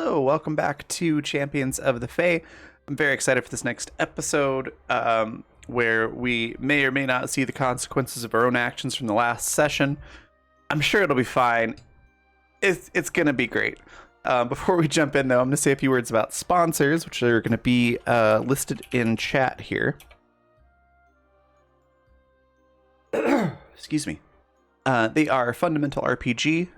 hello. Welcome back to Champions of the Fae. I'm very excited for this next episode, where we may or may not see the consequences of our own actions from the last session. I'm sure it'll be fine. It's going to be great. Before we jump in, though, I'm going to say a few words about sponsors, which are going to be listed in chat here. Excuse me. They are Fundamental RPG,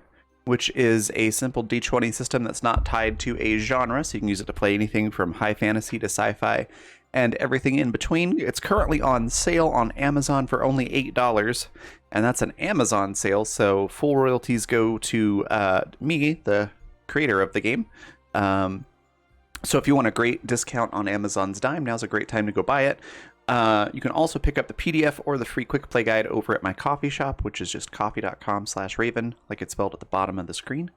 which is a simple D20 system that's not tied to a genre, so you can use it to play anything from high fantasy to sci-fi and everything in between. It's currently on sale on Amazon for only $8, and that's an Amazon sale, so full royalties go to me, the creator of the game. So if you want a great discount on Amazon's dime, now's a great time to go buy it. You can also pick up the PDF or the free quick play guide over at my coffee shop, which is just coffee.com/Raven, like it's spelled at the bottom of the screen.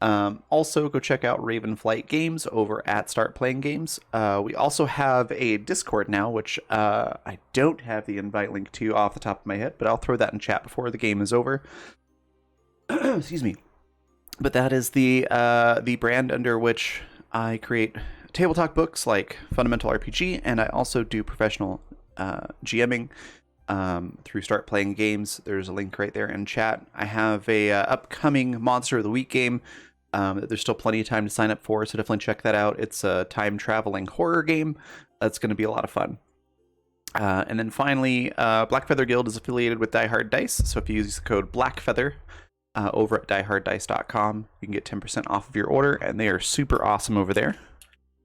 Also, go check out Raven Flight Games over at Start Playing Games. We also have a Discord now, which I don't have the invite link to off the top of my head, but I'll throw that in chat before the game is over. Excuse me. But that is the brand under which I create table talk books like Fundamental RPG, and I also do professional GMing through Start Playing Games. There's a link right there in chat. I have a upcoming Monster of the Week game that there's still plenty of time to sign up for, so definitely check that out. It's a time-traveling horror game that's going to be a lot of fun. And then finally, Black Feather Guild is affiliated with Die Hard Dice, so if you use the code BLACKFEATHER over at dieharddice.com, you can get 10% off of your order, and they are super awesome over there.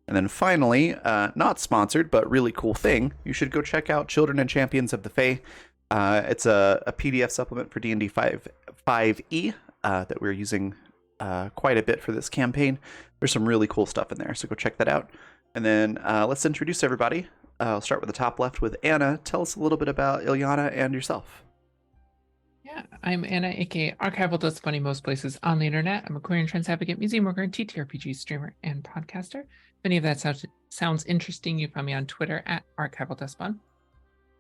And then finally, not sponsored, but really cool thing, you should go check out Children and Champions of the Fae. It's a PDF supplement for D&D 5e that we're using quite a bit for this campaign. There's some really cool stuff in there, so go check that out. And then let's introduce everybody. I'll start with the top left with Anna. Tell us a little bit about Ilyana and yourself. Yeah, I'm Anna, aka Archival Does Funny most places on the internet. I'm a queer and trans advocate, museum worker, and TTRPG streamer and podcaster. If any of that sounds interesting, you find me on Twitter at Archival Does Fun.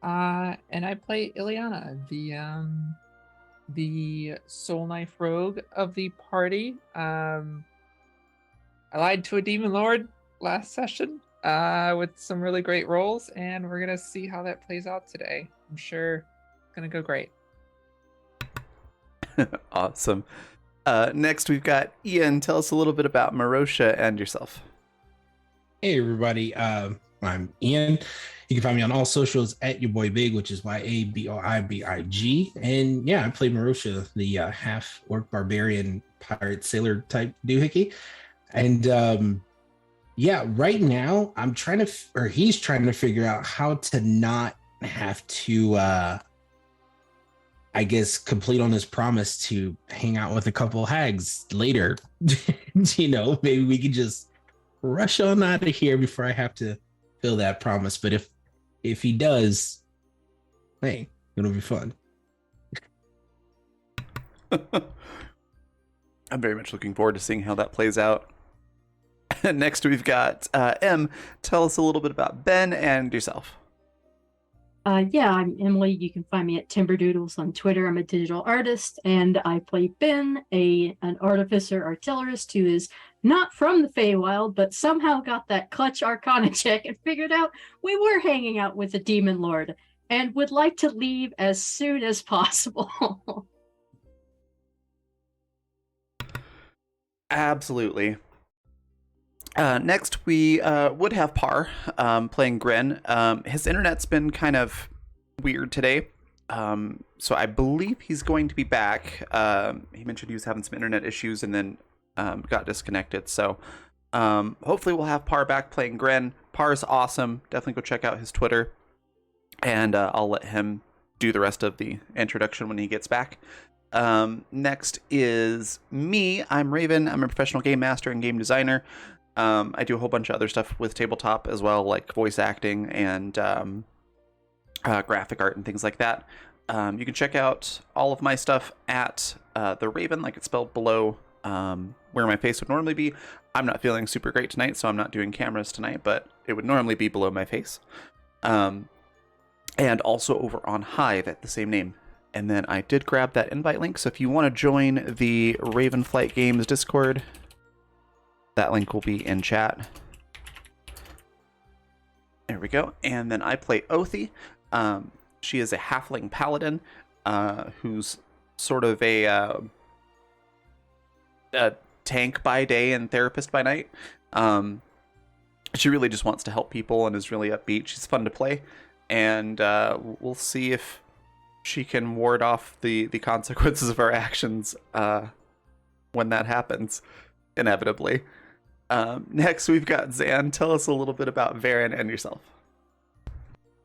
And I play Ilyana, the soul knife rogue of the party. I lied to a demon lord last session with some really great rolls, and we're gonna see how that plays out today. I'm sure it's gonna go great. Awesome. Next, we've got Ian. Tell us a little bit about Marosha and yourself. Hey, everybody. I'm Ian. You can find me on all socials at your boy Big, which is YABOIBIG. And yeah, I play Marosha, the half orc barbarian pirate sailor type doohickey. And yeah, right now I'm trying to, he's trying to figure out how to not have to, I guess, complete on his promise to hang out with a couple hags later. Maybe we could just rush on out of here before I have to fill that promise. But if he does, hey, it'll be fun. I'm very much looking forward to seeing how that plays out. Next, we've got M. Tell us a little bit about Ben and yourself. Yeah, I'm Emily. You can find me at Timberdoodles on Twitter. I'm a digital artist, and I play Ben, an artificer artillerist who is not from the Feywild, but somehow got that clutch arcana check and figured out we were hanging out with a demon lord and would like to leave as soon as possible. Absolutely. Next, we would have Par playing Gren. His internet's been kind of weird today, so I believe he's going to be back. He mentioned he was having some internet issues and then got disconnected. So hopefully we'll have Par back playing Gren. Par's awesome. Definitely go check out his Twitter, and I'll let him do the rest of the introduction when he gets back. Next is me. I'm Raven. I'm a professional game master and game designer. I do a whole bunch of other stuff with tabletop as well, like voice acting and graphic art and things like that. You can check out all of my stuff at The Raven, like it's spelled below where my face would normally be. I'm not feeling super great tonight, so I'm not doing cameras tonight, but it would normally be below my face. And also over on Hive at the same name. And then I did grab that invite link, so if you want to join the Raven Flight Games Discord, That link will be in chat. There we go. And then I play Othi. She is a halfling paladin who's sort of a tank by day and therapist by night. She really just wants to help people and is really upbeat. She's fun to play. And we'll see if she can ward off the consequences of our actions when that happens, inevitably. Next, we've got Zan. Tell us a little bit about Varen and yourself.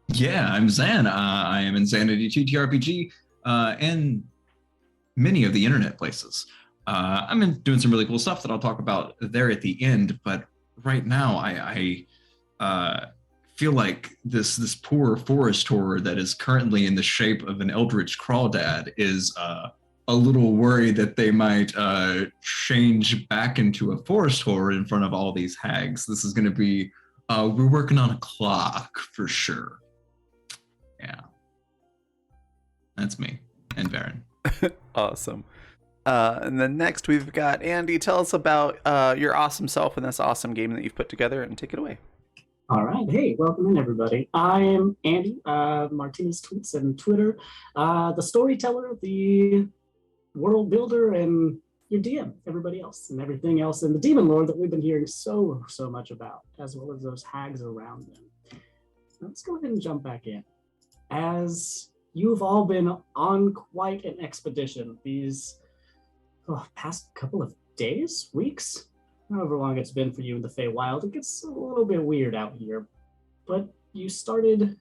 Yeah, I'm Zan. I am in Zanity TTRPG and many of the internet places. I'm doing some really cool stuff that I'll talk about there at the end, but right now I feel like this poor forest horror that is currently in the shape of an eldritch crawdad is a little worried that they might change back into a forest horror in front of all these hags. This is going to be, we're working on a clock for sure. Yeah. That's me and Varen. Awesome. And then next we've got Andy. Tell us about your awesome self in this awesome game that you've put together, and take it away. All right. Hey, welcome in, everybody. I am Andy, Martinez Tweets and Twitter, the storyteller, the world builder, and your DM, everybody else, and everything else, and the demon lord that we've been hearing so much about, as well as those hags around them. Let's go ahead and jump back in. As you've all been on quite an expedition these past couple of days, weeks, however long it's been for you in the Feywild, it gets a little bit weird out here. But you started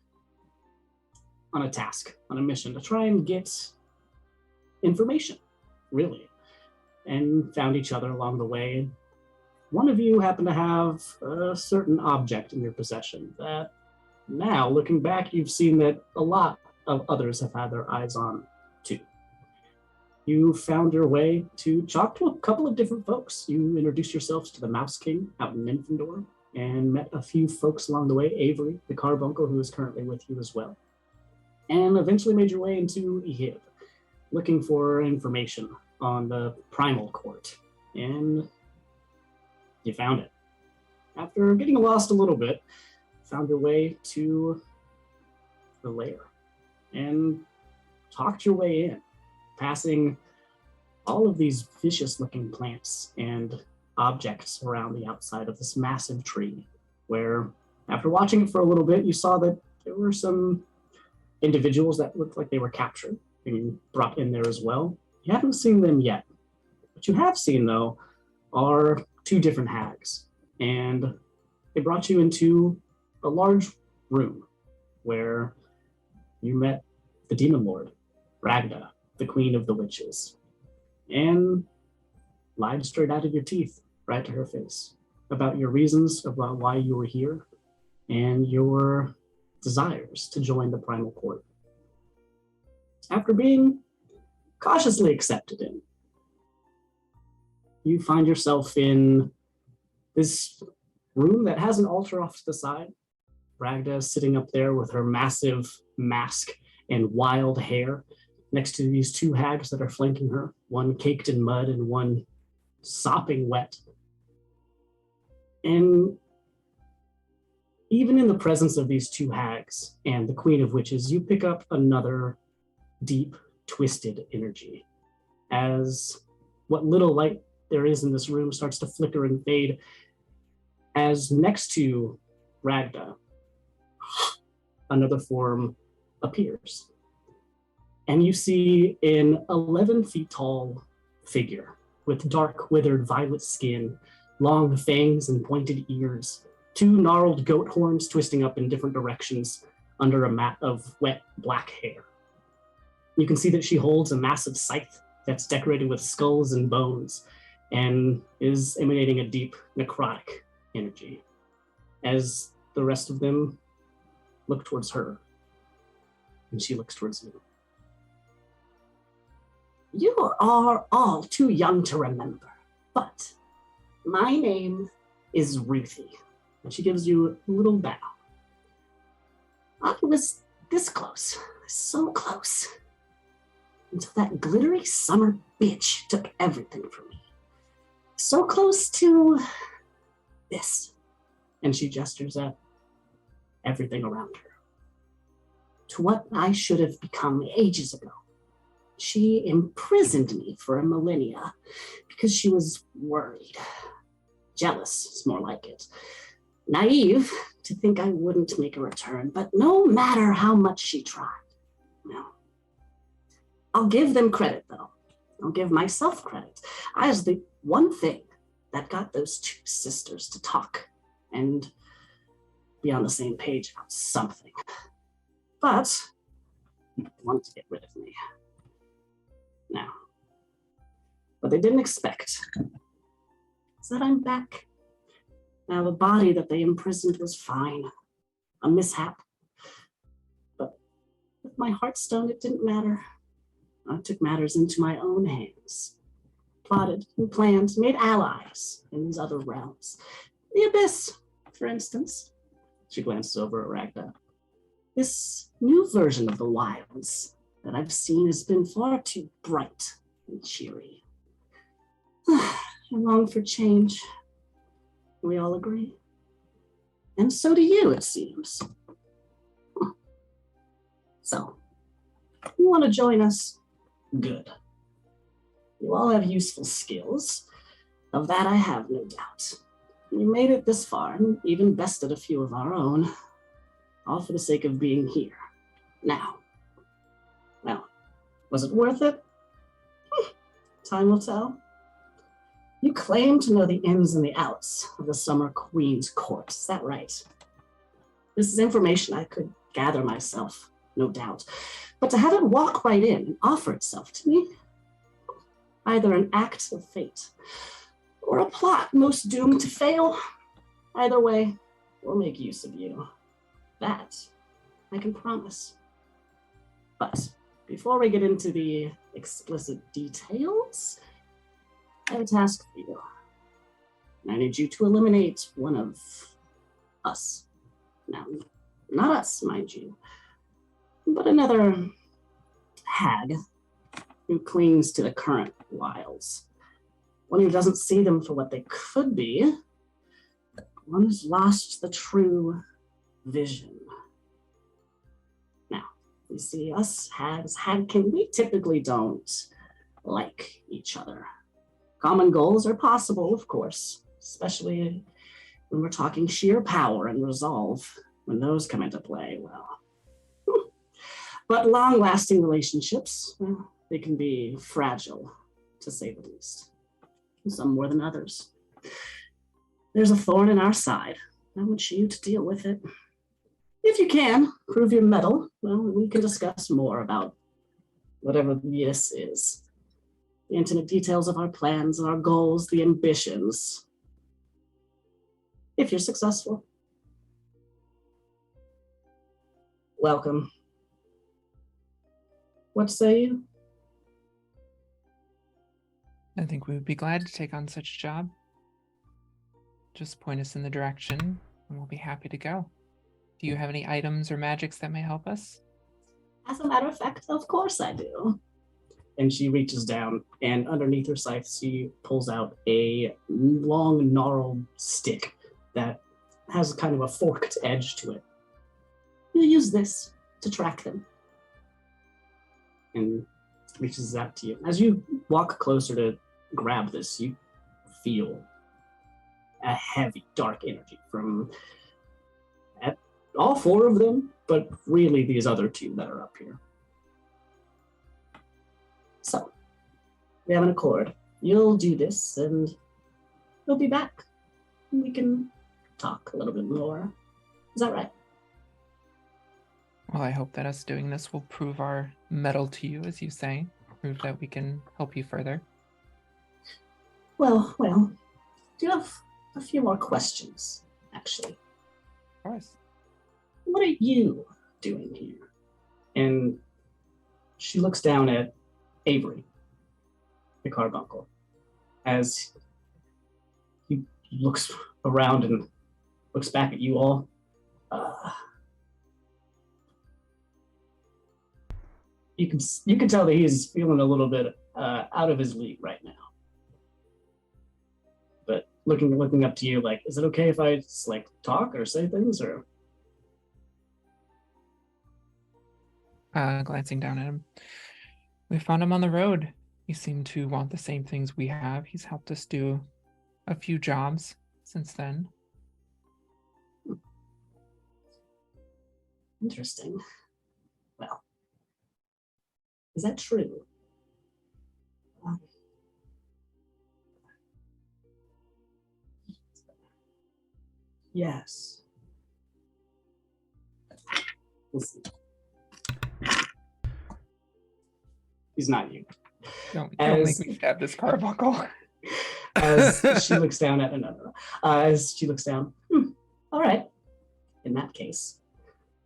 on a task, on a mission to try and get information, really, and found each other along the way. One of you happened to have a certain object in your possession that now, looking back, you've seen that a lot of others have had their eyes on too. You found your way to talk to a couple of different folks. You introduced yourselves to the Mouse King out in Nymphindor and met a few folks along the way, Avery, the carbuncle, who is currently with you as well, and eventually made your way into Ehib, looking for information on the Primal Court, and you found it. After getting lost a little bit, found your way to the lair and talked your way in, passing all of these vicious-looking plants and objects around the outside of this massive tree, where, after watching it for a little bit, you saw that there were some individuals that looked like they were captured and brought in there as well. You haven't seen them yet. What you have seen, though, are two different hags, and they brought you into a large room where you met the demon lord, Ragda, the queen of the witches, and lied straight out of your teeth, right to her face, about your reasons, about why you were here, and your desires to join the Primal Court. After being cautiously accepted in, you find yourself in this room that has an altar off to the side. Ragda sitting up there with her massive mask and wild hair next to these two hags that are flanking her, one caked in mud and one sopping wet. And even in the presence of these two hags and the Queen of Witches, you pick up another deep, twisted energy as what little light there is in this room starts to flicker and fade, as next to Ragda, another form appears. And you see an 11 feet tall figure with dark, withered violet skin, long fangs and pointed ears, two gnarled goat horns twisting up in different directions under a mat of wet black hair. You can see that she holds a massive scythe that's decorated with skulls and bones and is emanating a deep necrotic energy, as the rest of them look towards her, and she looks towards you. You are all too young to remember, but my name is Ruthie, and she gives you a little bow. I was this close, so close, until that glittery summer bitch took everything from me. So close to this. And she gestures at everything around her. To what I should have become ages ago. She imprisoned me for a millennia because she was worried. Jealous is more like it. Naive to think I wouldn't make a return, but no matter how much she tried. No. I'll give them credit, though. I'll give myself credit. I was the one thing that got those two sisters to talk and be on the same page about something. But they wanted to get rid of me. Now, what they didn't expect is that I'm back. Now, the body that they imprisoned was fine, a mishap. But with my heartstone, it didn't matter. I took matters into my own hands, plotted and planned, made allies in these other realms. The Abyss, for instance. She glances over at Ragda. This new version of the wilds that I've seen has been far too bright and cheery. I long for change. We all agree. And so do you, it seems. So, you want to join us? Good. You all have useful skills. Of that I have no doubt. We made it this far and even bested a few of our own. All for the sake of being here. Now. Well, was it worth it? Time will tell. You claim to know the ins and the outs of the Summer Queen's court, is that right? This is information I could gather myself, no doubt. But to have it walk right in and offer itself to me, either an act of fate or a plot most doomed to fail, either way, we'll make use of you. That I can promise. But before we get into the explicit details, I have a task for you. I need you to eliminate one of us. Now, not us, mind you, but another hag who clings to the current wilds. One who doesn't see them for what they could be. One who's lost the true vision. Now, you see, us hags, hagkin, we typically don't like each other. Common goals are possible, of course, especially when we're talking sheer power and resolve. When those come into play, well. But long-lasting relationships, well, they can be fragile, to say the least. Some more than others. There's a thorn in our side. I want you to deal with it. If you can, prove your mettle, well, we can discuss more about whatever this is. The intimate details of our plans, our goals, the ambitions. If you're successful. Welcome. What say you? I think we would be glad to take on such a job. Just point us in the direction and we'll be happy to go. Do you have any items or magics that may help us? As a matter of fact, of course I do. And she reaches down, and underneath her scythe, she pulls out a long, gnarled stick that has kind of a forked edge to it. You use this to track them. And reaches out to you. As you walk closer to grab this, you feel a heavy, dark energy from all four of them, but really these other two that are up here. So, we have an accord. You'll do this, and you'll be back. We can talk a little bit more. Is that right? Well, I hope that us doing this will prove our mettle to you, as you say. Prove that we can help you further. Well, do you have a few more questions, actually? Of course. What are you doing here? And she looks down at Avery, the carbuncle, as he looks around and looks back at you all. You can tell that he's feeling a little bit out of his league right now. But looking up to you, like, is it okay if I just, like, talk or say things, or? Glancing down at him. We found him on the road. He seemed to want the same things we have. He's helped us do a few jobs since then. Interesting. Well, is that true? Yes. Listen. He's not you. Don't make me stab this carbuncle. As she looks down at another. As she looks down. All right. In that case,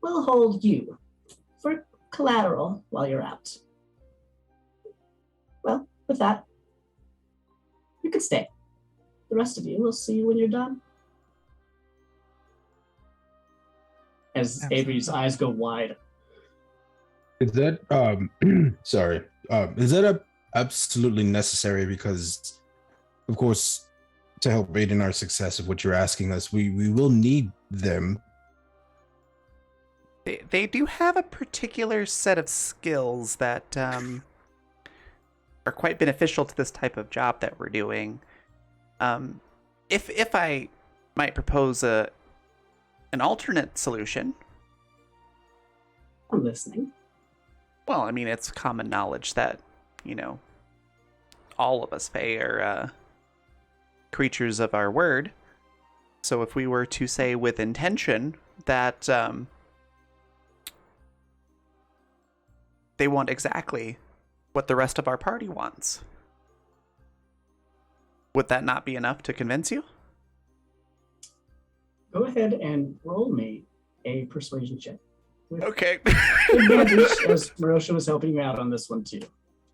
we'll hold you for collateral while you're out. Well, with that, you can stay. The rest of you, we'll see you when you're done. As Absolutely. Avery's eyes go wide. Is that sorry? Is that absolutely necessary? Because, of course, to help aid in our success of what you're asking us, we will need them. They do have a particular set of skills that are quite beneficial to this type of job that we're doing. If I might propose an alternate solution. I'm listening. Well, I mean, it's common knowledge that, all of us Fae are creatures of our word. So if we were to say with intention that they want exactly what the rest of our party wants, would that not be enough to convince you? Go ahead and roll me a persuasion check. With Okay. advantage, as Marosha was helping you out on this one too.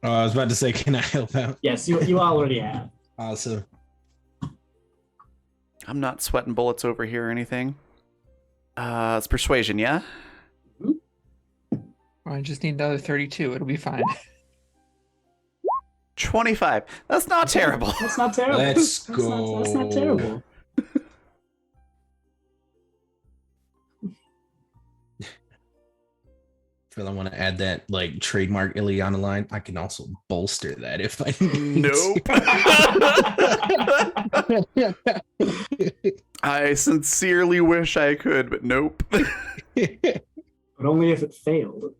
I was about to say, can I help out? Yes, you already have. Awesome. I'm not sweating bullets over here or anything. It's persuasion, yeah? I just need another 32. It'll be fine. 25. That's not terrible. That's not terrible. Let's That's not go. terrible. Feel I want to add that like trademark Ileana line. I can also bolster that if I need Nope. I sincerely wish I could, but nope. But only if it failed.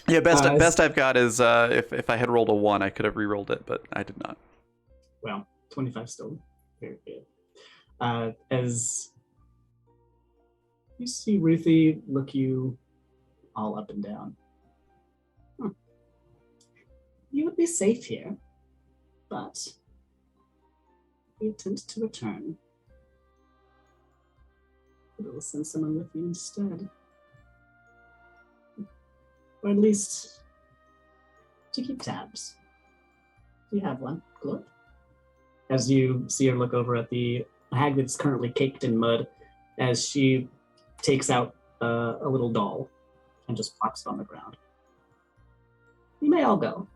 Yeah, best I've got is if I had rolled a 1, I could have re-rolled it, but I did not. Well, 25 still very good. As you see Ruthie look you all up and down. You would be safe here, but we attempt to return. We will send someone with you instead. Or at least to keep tabs. Do you have one, Glorp? As you see her look over at the hag that's currently caked in mud, as she takes out a little doll and just plops it on the ground. You may all go.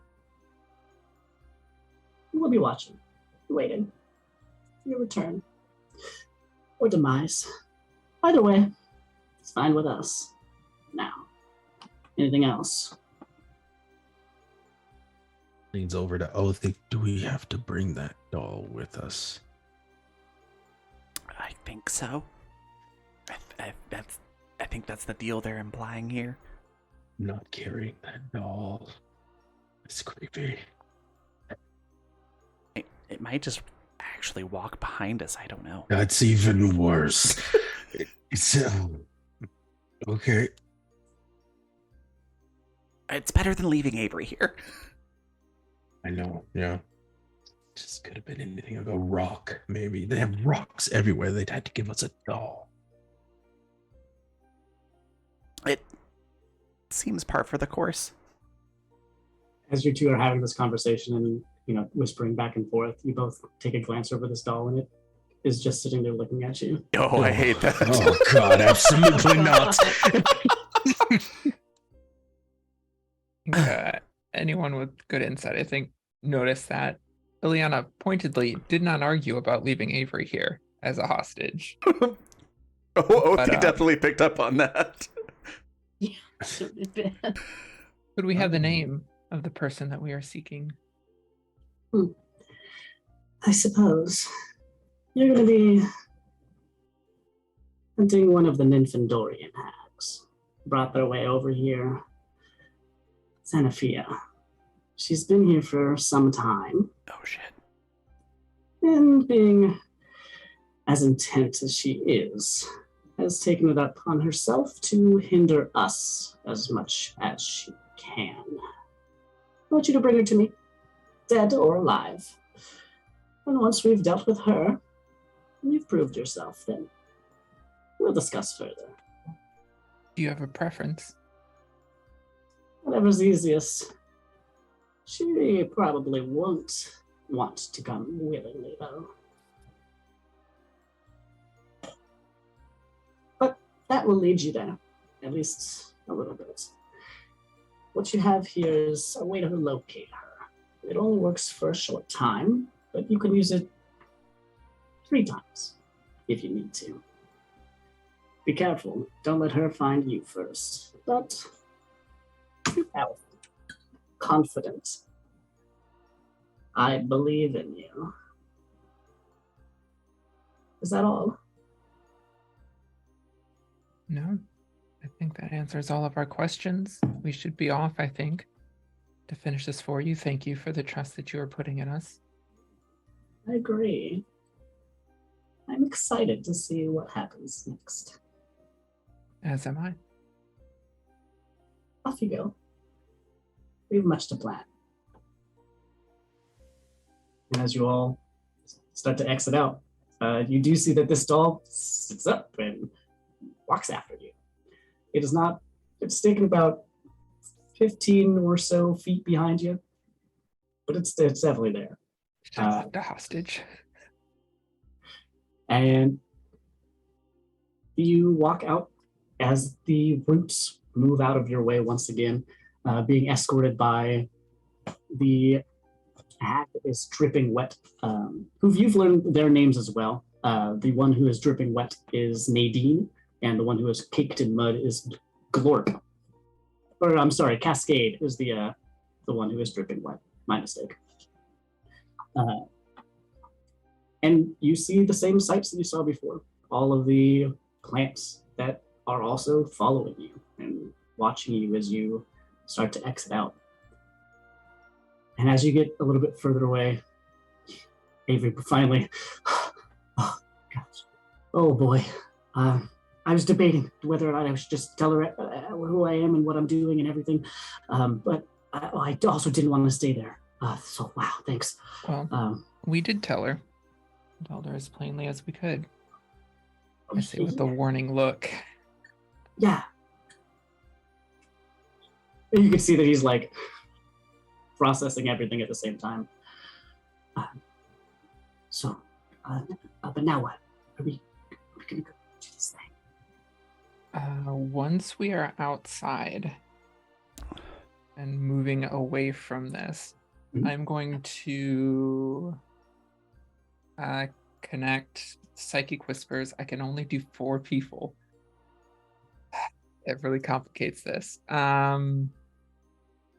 We'll be watching, waiting for your return or demise. Either way, it's fine with us. Now, anything else? Leans over to Oath. Do we have to bring that doll with us? I think so. I think that's the deal they're implying here. Not carrying that doll. It's creepy. It might just actually walk behind us. I don't know. That's even worse. Okay. It's better than leaving Avery here. I know, yeah. Just could have been anything. Like a rock, maybe. They have rocks everywhere. They'd had to give us a doll. It seems par for the course. As you two are having this conversation and whispering back and forth, you both take a glance over this doll, and it is just sitting there looking at you. Oh, I hate that. Oh God, absolutely not. Anyone with good insight, I think, noticed that Ileana pointedly did not argue about leaving Avery here as a hostage. Oh, Oathie But, definitely picked up on that. Yeah, so did Ben. Could we have the name of the person that we are seeking? I suppose you're going to be hunting one of the Nymphindorian hags. Brought their way over here. Xenophia. She's been here for some time, Oh shit. and being as intent as she is, has taken it upon herself to hinder us as much as she can. I want you to bring her to me, dead or alive. And once we've dealt with her, and you've proved yourself, then we'll discuss further. Do you have a preference? Whatever's easiest. She probably won't want to come willingly, though. But that will lead you there, at least a little bit. What you have here is a way to locate her. It only works for a short time, but you can use it 3 times if you need to. Be careful. Don't let her find you first. But be powerful. Confident. I believe in you. Is that all? No. I think that answers all of our questions. We should be off, I think, to finish this for you. Thank you for the trust that you are putting in us. I agree. I'm excited to see what happens next. As am I. Off you go. We have much to plan. And as you all start to exit out, you do see that this doll sits up and walks after you. It is not, it's taken about 15 or so feet behind you, but it's definitely there. The hostage. And you walk out as the roots move out of your way once again, being escorted by the hag that is dripping wet, who you've learned their names as well. The one who is dripping wet is Nadine, and the one who is caked in mud is Glorp. Or I'm sorry, Cascade is the one who is dripping wet. My mistake. And you see the same sights that you saw before. All of the plants that are also following you and watching you as you start to exit out. And as you get a little bit further away, Avery finally, oh gosh, oh boy. I was debating whether or not I should just tell her who I am and what I'm doing and everything. But I also didn't want to stay there. So wow, thanks. Well, we did tell her. Told her as plainly as we could. I say with a warning look. Yeah. And you can see that he's like processing everything at the same time. But now what? Are we gonna go do this thing? Once we are outside and moving away from this, I'm going to connect Psychic Whispers. I can only do 4 people. It really complicates this. I'm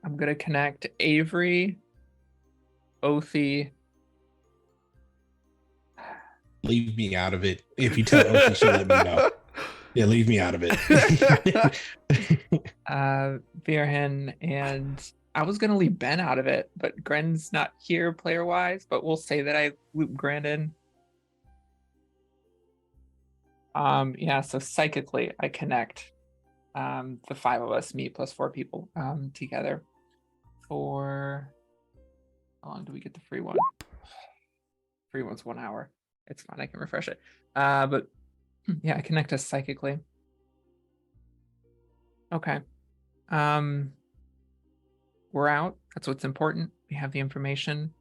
going to connect Avery, Oathie. Leave me out of it. If you tell Oathie, she'll let me know. Yeah, leave me out of it. Virhin, and I was going to leave Ben out of it, but Gren's not here player-wise, but we'll say that I loop Gren in. Yeah, so psychically, I connect the 5 of us, me plus 4 people, together for... How long do we get the free one? Free one's 1 hour. It's fine, I can refresh it. But yeah, I connect us psychically. Okay. We're out. That's what's important. We have the information.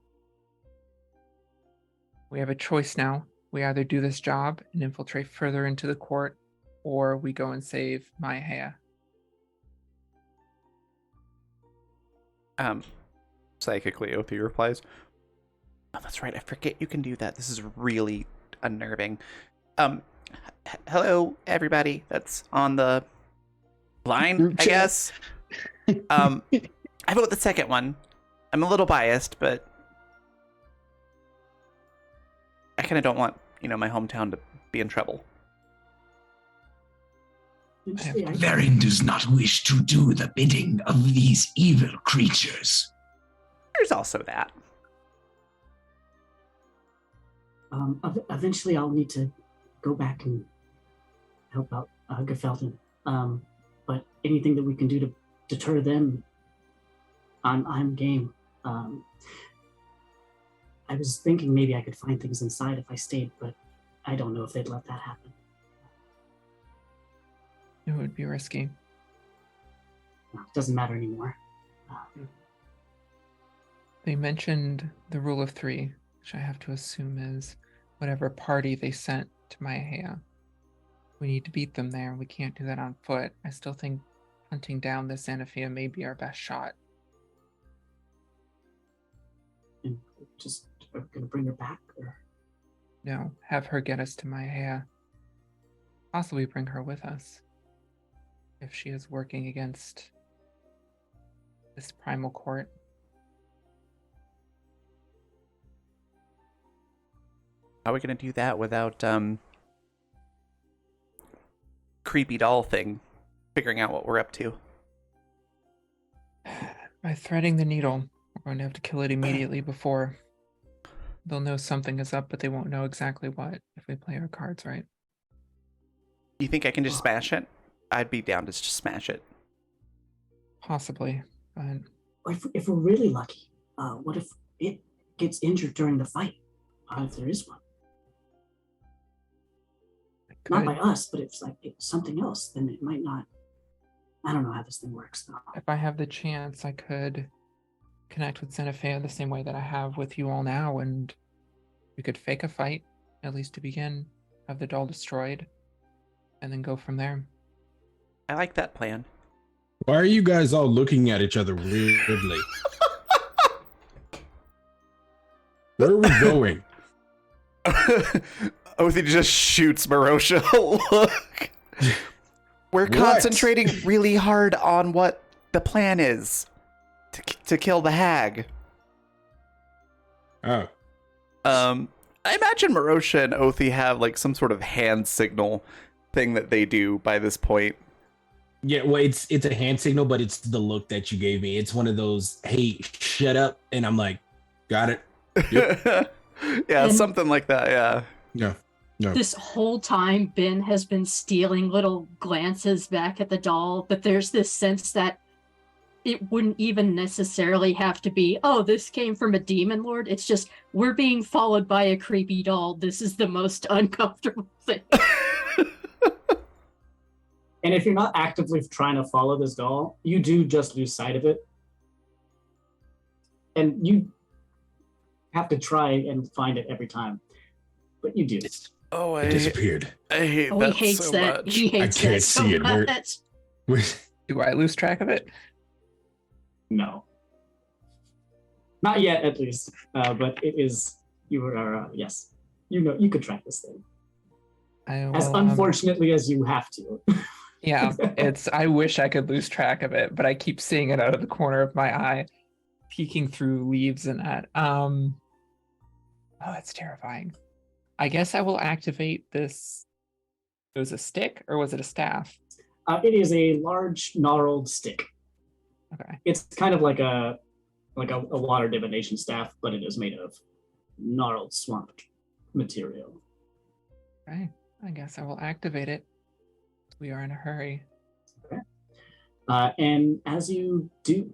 We have a choice now. We either do this job and infiltrate further into the court, or we go and save Maya. Psychically, Oathie replies, Oh, that's right. I forget you can do that. This is really unnerving. Hello, everybody that's on the line, Group I chat. guess. I vote the second one. I'm a little biased, but I kind of don't want, my hometown to be in trouble. Verin does not wish to do the bidding of these evil creatures. There's also that. Eventually, I'll need to go back and help out Gefelden. But anything that we can do to deter them, I'm game. I was thinking maybe I could find things inside if I stayed, but I don't know if they'd let that happen. It would be risky. No, it doesn't matter anymore. They mentioned the rule of three, which I have to assume is whatever party they sent to Maihea. We need to beat them there. We can't do that on foot. I still think hunting down the Santa Fe may be our best shot. And just gonna bring her back, or No, have her get us to Maihea. Possibly bring her with us. If she is working against this primal court. How are we going to do that without creepy doll thing figuring out what we're up to? By threading the needle, we're going to have to kill it immediately before they'll know something is up, but they won't know exactly what if we play our cards right. You think I can just smash it? I'd be down to just smash it. Possibly, but or if we're really lucky, what if it gets injured during the fight? If there is one. Not by us, but if it's something else, then it might not. I don't know how this thing works, though. if I have the chance, I could connect with Santa Fe the same way that I have with you all now, and we could fake a fight, at least to begin, have the doll destroyed, and then go from there. I like that plan. Why are you guys all looking at each other weirdly? Where are we going? Othi just shoots Marosha a look. We're What? concentrating really hard on what the plan is to kill the hag. Oh, I imagine Marosha and Othi have like some sort of hand signal thing that they do by this point. yeah. Well, it's a hand signal, but it's the look that you gave me. It's one of those, "Hey, shut up," and I'm like, "Got it." Yep. Yeah, And- something like that. Yeah. No, no. This whole time, Ben has been stealing little glances back at the doll, but there's this sense that it wouldn't even necessarily have to be, oh, this came from a demon lord. It's just, we're being followed by a creepy doll. This is the most uncomfortable thing. And if you're not actively trying to follow this doll, you do just lose sight of it. And you have to try and find it every time. But you do. Oh, It disappeared. I hate Oh, that he hates so that. much. He hates I can't that so see it. Where- much. Do I lose track of it? No. Not yet, at least. But it is, you are, yes. You could track this thing. As unfortunately as you have to. Yeah, I wish I could lose track of it, but I keep seeing it out of the corner of my eye, peeking through leaves and that. Oh, it's terrifying. I guess I will activate this. It was a stick or was it a staff? It is a large gnarled stick. Okay. It's kind of like a water divination staff, but it is made of gnarled swamp material. Okay. I guess I will activate it. We are in a hurry. Okay. And as you do,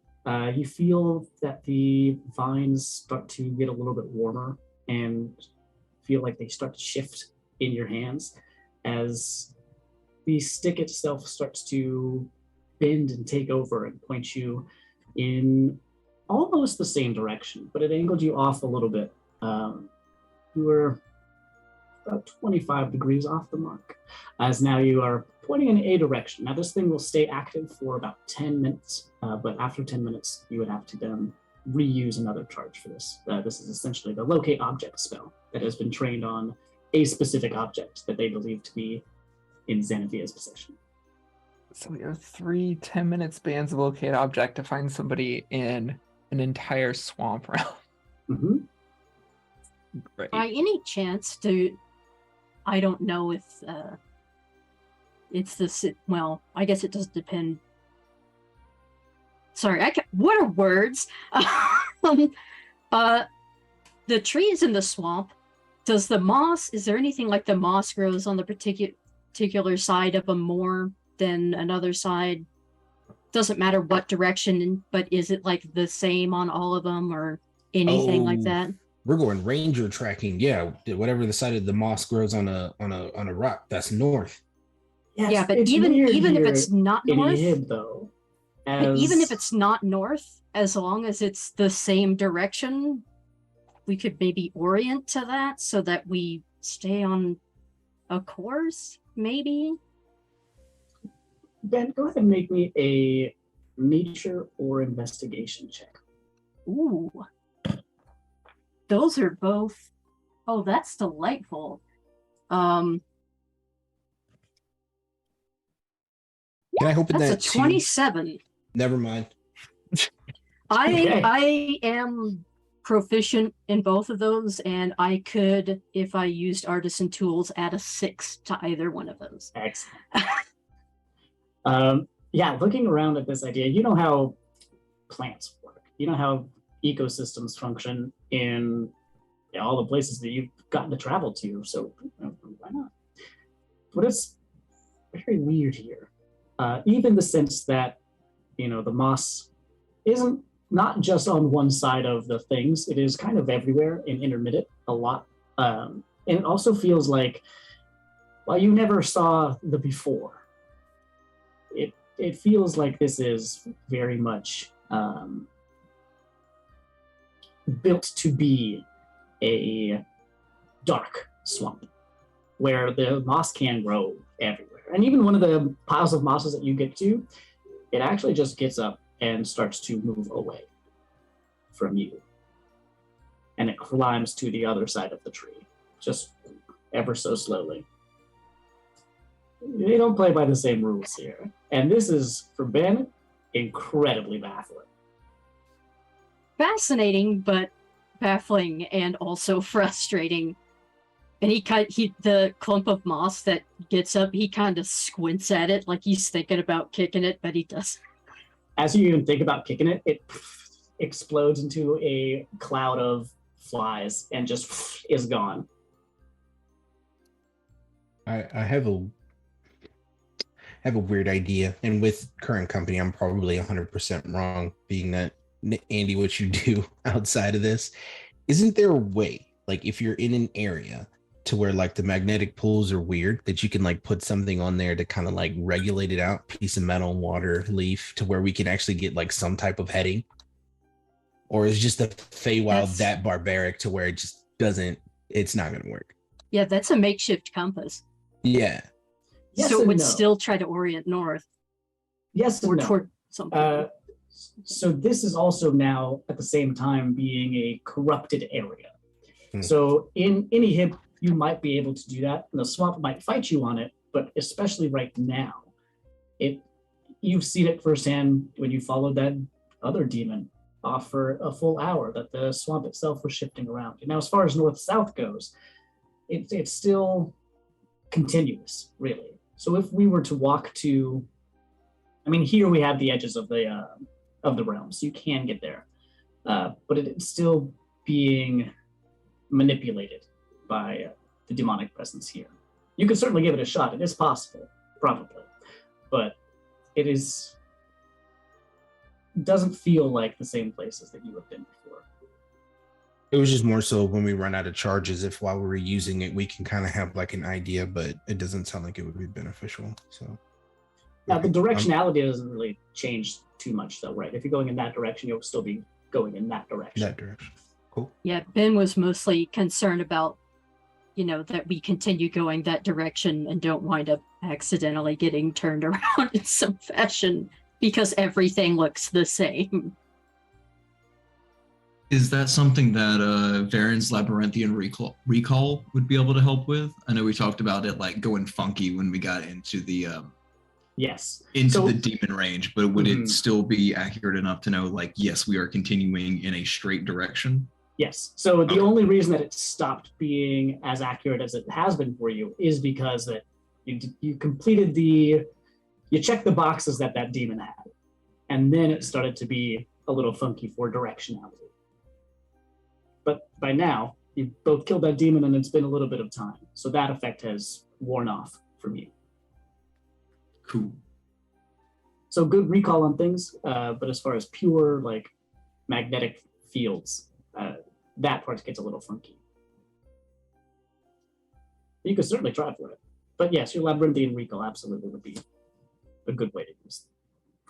you feel that the vines start to get a little bit warmer and feel like they start to shift in your hands as the stick itself starts to bend and take over and point you in almost the same direction, but it angled you off a little bit. You were about 25 degrees off the mark, as now you are pointing in a direction. Now this thing will stay active for about 10 minutes, but after 10 minutes, you would have to then reuse another charge for this. This is essentially the locate object spell that has been trained on a specific object that they believe to be in Xanathia's possession. So we have 3 10-minute spans of locate object to find somebody in an entire swamp realm. Mm-hmm. Great. By any chance, I don't know if it's the well. I guess it does depend. Sorry, what are words? The trees in the swamp. Does the moss? Is there anything like the moss grows on the particular side of them more than another side? Doesn't matter what direction, but is it like the same on all of them or anything like that? We're going ranger tracking. Yeah, whatever the side of the moss grows on a rock, that's north. Yes, Yeah, but it's even weird if here it's not in north, Ehib, though, but even if it's not north, as long as it's the same direction, we could maybe orient to that so that we stay on a course, maybe. Ben, go ahead and make me a nature or investigation check. Ooh. Those are both. Oh, that's delightful. Can I open That's that a 27. Never mind. Okay. I am proficient in both of those, and I could, if I used artisan tools, add a 6 to either one of those. Excellent. Yeah, looking around at this idea, you know how plants work. You know how ecosystems function in all the places that you've gotten to travel to. So why not? But it's very weird here. Even the sense that, the moss isn't not just on one side of the things. It is kind of everywhere and intermittent a lot. And it also feels like, while you never saw the before, it feels like this is very much built to be a dark swamp where the moss can grow everywhere. And even one of the piles of mosses that you get to, it actually just gets up and starts to move away from you. And it climbs to the other side of the tree, just ever so slowly. They don't play by the same rules here. And this is, for Ben, incredibly baffling. Fascinating, but baffling and also frustrating. And the clump of moss that gets up, he kind of squints at it like he's thinking about kicking it, but he doesn't. As you even think about kicking it, it explodes into a cloud of flies and just is gone. I have a weird idea, and with current company, I'm probably 100% wrong, being that, Andy, what you do outside of this, isn't there a way, like if you're in an area to where like the magnetic poles are weird, that you can like put something on there to kind of like regulate it out, piece of metal, water, leaf, to where we can actually get like some type of heading? Or is just the Feywild that barbaric to where it just doesn't, it's not going to work? Yeah, that's a makeshift compass. Yeah. Yes so it and would no. still try to orient north. Yes or and no. toward something. So this is also now at the same time being a corrupted area. Hmm. So in any hip, you might be able to do that, and the swamp might fight you on it, but especially right now, you've seen it firsthand when you followed that other demon off for a full hour, that the swamp itself was shifting around. And now as far as north-south goes, it's still continuous, really. So if we were to walk to, here we have the edges of the realm, so you can get there, but it's still being manipulated by the demonic presence here. You could certainly give it a shot. It is possible, probably, but it doesn't feel like the same places that you have been before. It was just more so when we run out of charges, if while we're using it, we can kind of have like an idea, but it doesn't sound like it would be beneficial. So now the directionality doesn't really change too much though, right? If you're going in that direction, you'll still be going in that direction. That direction. Cool. Yeah, Ben was mostly concerned about, that we continue going that direction and don't wind up accidentally getting turned around in some fashion because everything looks the same. Is that something that Varen's Labyrinthian recall would be able to help with? I know we talked about it like going funky when we got into the Yes. into the demon range, but would Mhm. it still be accurate enough to know, like, yes, we are continuing in a straight direction? Yes. So the Okay. only reason that it stopped being as accurate as it has been for you is because that you completed you checked the boxes that demon had, and then it started to be a little funky for directionality. But by now, you both killed that demon, and it's been a little bit of time, so that effect has worn off from you. Cool. So good recall on things, but as far as pure like magnetic fields, that part gets a little funky. You could certainly try for it, but yes, your labyrinthian recall absolutely would be a good way to use.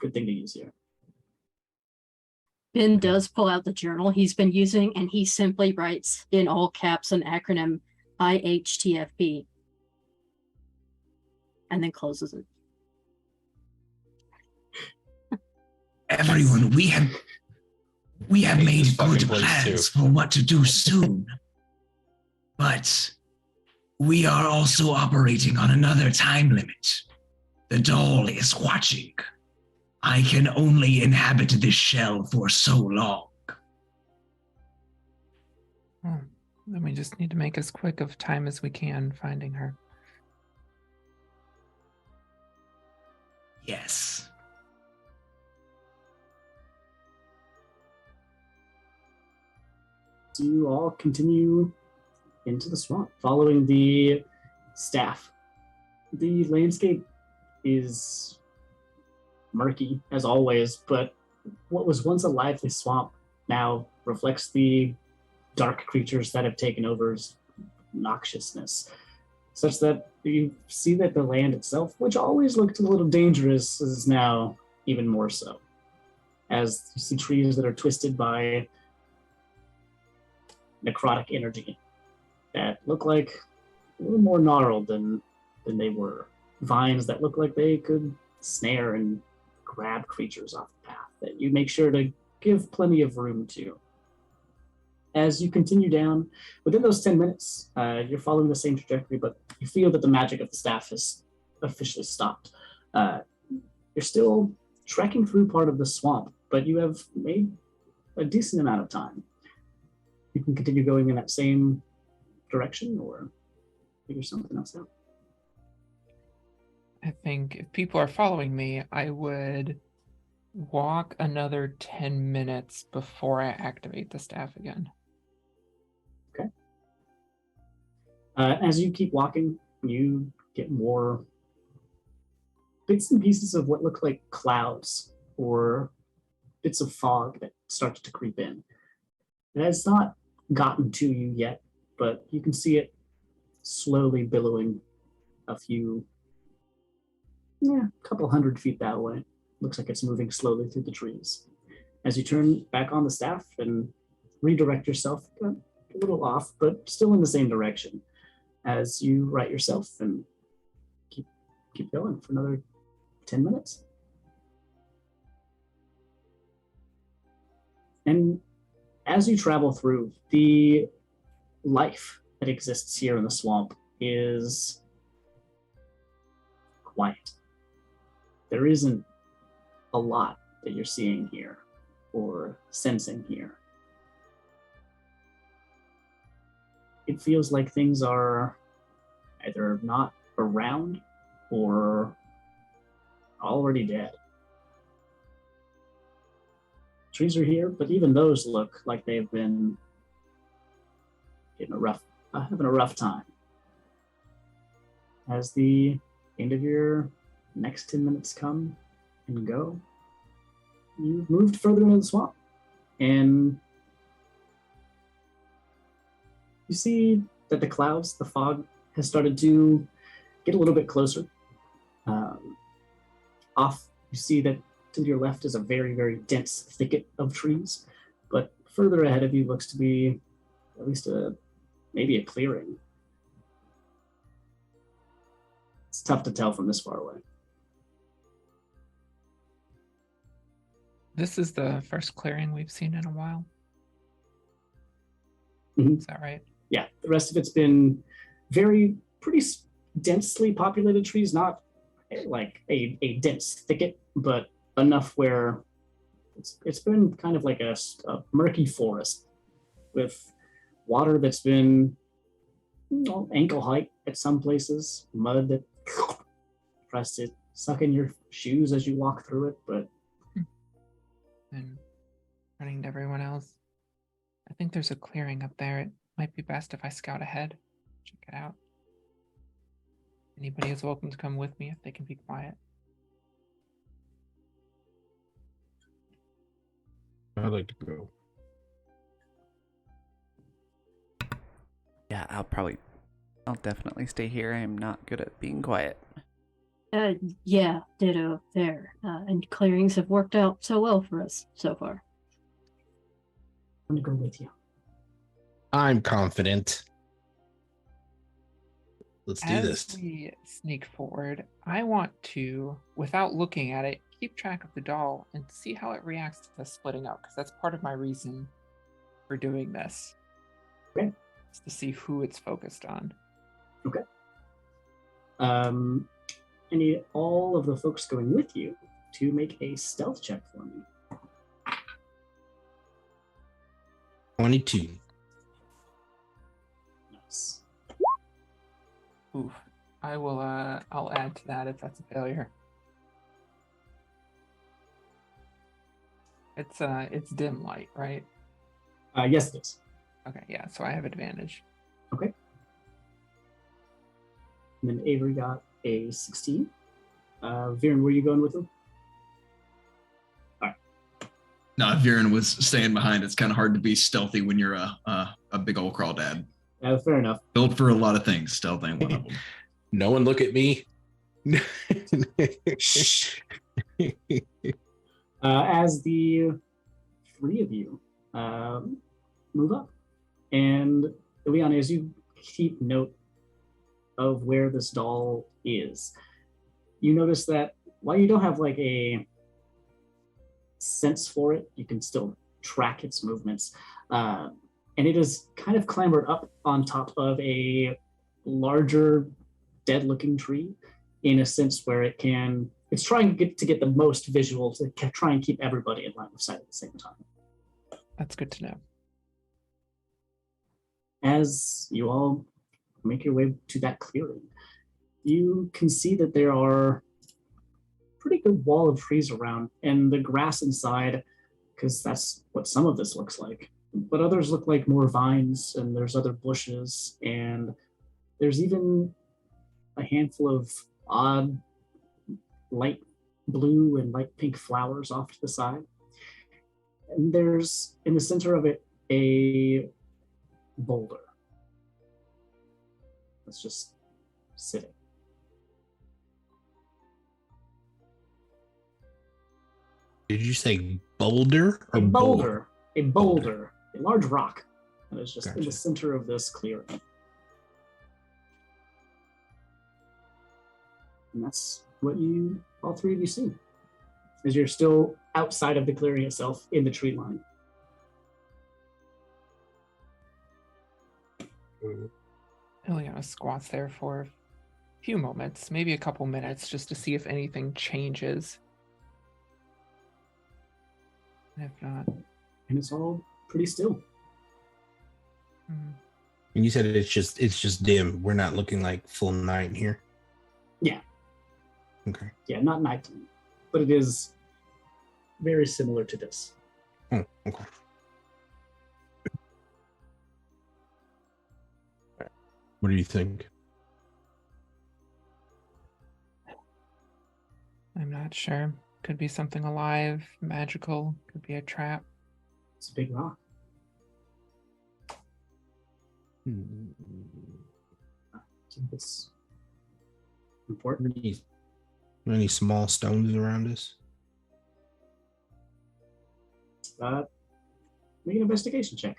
Good thing to use here. Ben does pull out the journal he's been using, and he simply writes in all caps an acronym IHTFP, and then closes it. Everyone, we have made this fucking good place, plans too. for what to do soon. But we are also operating on another time limit. The doll is watching. I can only inhabit this shell for so long. Then we just need to make as quick of time as we can finding her. Yes. Do you all continue into the swamp, following the staff? The landscape is murky as always, but what was once a lively swamp now reflects the dark creatures that have taken over's noxiousness, such that you see that the land itself, which always looked a little dangerous, is now even more so. As you see trees that are twisted by necrotic energy that look like a little more gnarled than they were. Vines that look like they could snare and grab creatures off the path that you make sure to give plenty of room to. As you continue down, within those 10 minutes, you're following the same trajectory, but you feel that the magic of the staff has officially stopped. You're still trekking through part of the swamp, but you have made a decent amount of time. You can continue going in that same direction or figure something else out. I think if people are following me, I would walk another 10 minutes before I activate the staff again. Okay. As you keep walking, you get more bits and pieces of what look like clouds or bits of fog that start to creep in. It has not gotten to you yet, but you can see it slowly billowing a couple 100 feet that way. Looks like it's moving slowly through the trees. As you turn back on the staff and redirect yourself, a little off, but still in the same direction, as you right yourself and keep going for another 10 minutes. And as you travel through, the life that exists here in the swamp is quiet. There isn't a lot that you're seeing here or sensing here. It feels like things are either not around or already dead. Trees are here, but even those look like they've been having a rough time. As the end of your next 10 minutes come and go, you've moved further into the swamp, and you see that the clouds, the fog, has started to get a little bit closer. Off, you see that to your left is a very, very dense thicket of trees, but further ahead of you looks to be at least maybe a clearing. It's tough to tell from this far away. This is the first clearing we've seen in a while. Mhm. Is that right? Yeah, the rest of it's been pretty densely populated trees, not like a dense thicket, but enough where it's been kind of like a murky forest with water that's been ankle height at some places, mud that pressed it, suck in your shoes as you walk through it. But And running to everyone else. I think there's a clearing up there. It might be best if I scout ahead. Check it out. Anybody is welcome to come with me if they can be quiet. I'd like to go. Yeah, I'll definitely stay here. I am not good at being quiet. Yeah, ditto there. And clearings have worked out so well for us so far. I'm gonna go with you. I'm confident. Let's do this. As we sneak forward, I want to, without looking at it, keep track of the doll and see how it reacts to splitting up, because that's part of my reason for doing this. Okay. Is to see who it's focused on. Okay. I need all of the folks going with you to make a stealth check for me. 22. Nice. Oof. I will I'll add to that if that's a failure. It's dim light, right? Yes, it is. Okay, yeah, so I have advantage. Okay. And then Avery got a 16. Viren, where are you going with him? No, Viren was staying behind. It's kind of hard to be stealthy when you're a big old crawdad. Fair enough. Built for a lot of things. Stealth ain't one of them. No one look at me. As the three of you move up, and Leon, as you keep note of where this doll is, you notice that while you don't have like a sense for it, you can still track its movements. And it is kind of clambered up on top of a larger dead-looking tree in a sense where it's trying to get the most visual to try and keep everybody in line of sight at the same time. That's good to know. As you all make your way to that clearing, you can see that there are pretty good wall of trees around, and the grass inside, because that's what some of this looks like, but others look like more vines, and there's other bushes, and there's even a handful of odd light blue and light pink flowers off to the side. And there's, in the center of it, a boulder that's just sitting. Did you say boulder or A boulder? boulder, a large rock that is just in Gotcha. the center of this clearing. And that's what all three of you see, as you're still outside of the clearing itself in the tree line. Ileana squats there for a few moments, maybe a couple minutes, just to see if anything changes. And if not, And it's all pretty still. And you said it's just dim. We're not looking like full night here. Yeah. Okay. Yeah, not nighttime, but it is very similar to this. Oh, okay. What do you think? I'm not sure. Could be something alive, magical, could be a trap. It's a big rock. I think it's important. Any small stones around us? Make an investigation check.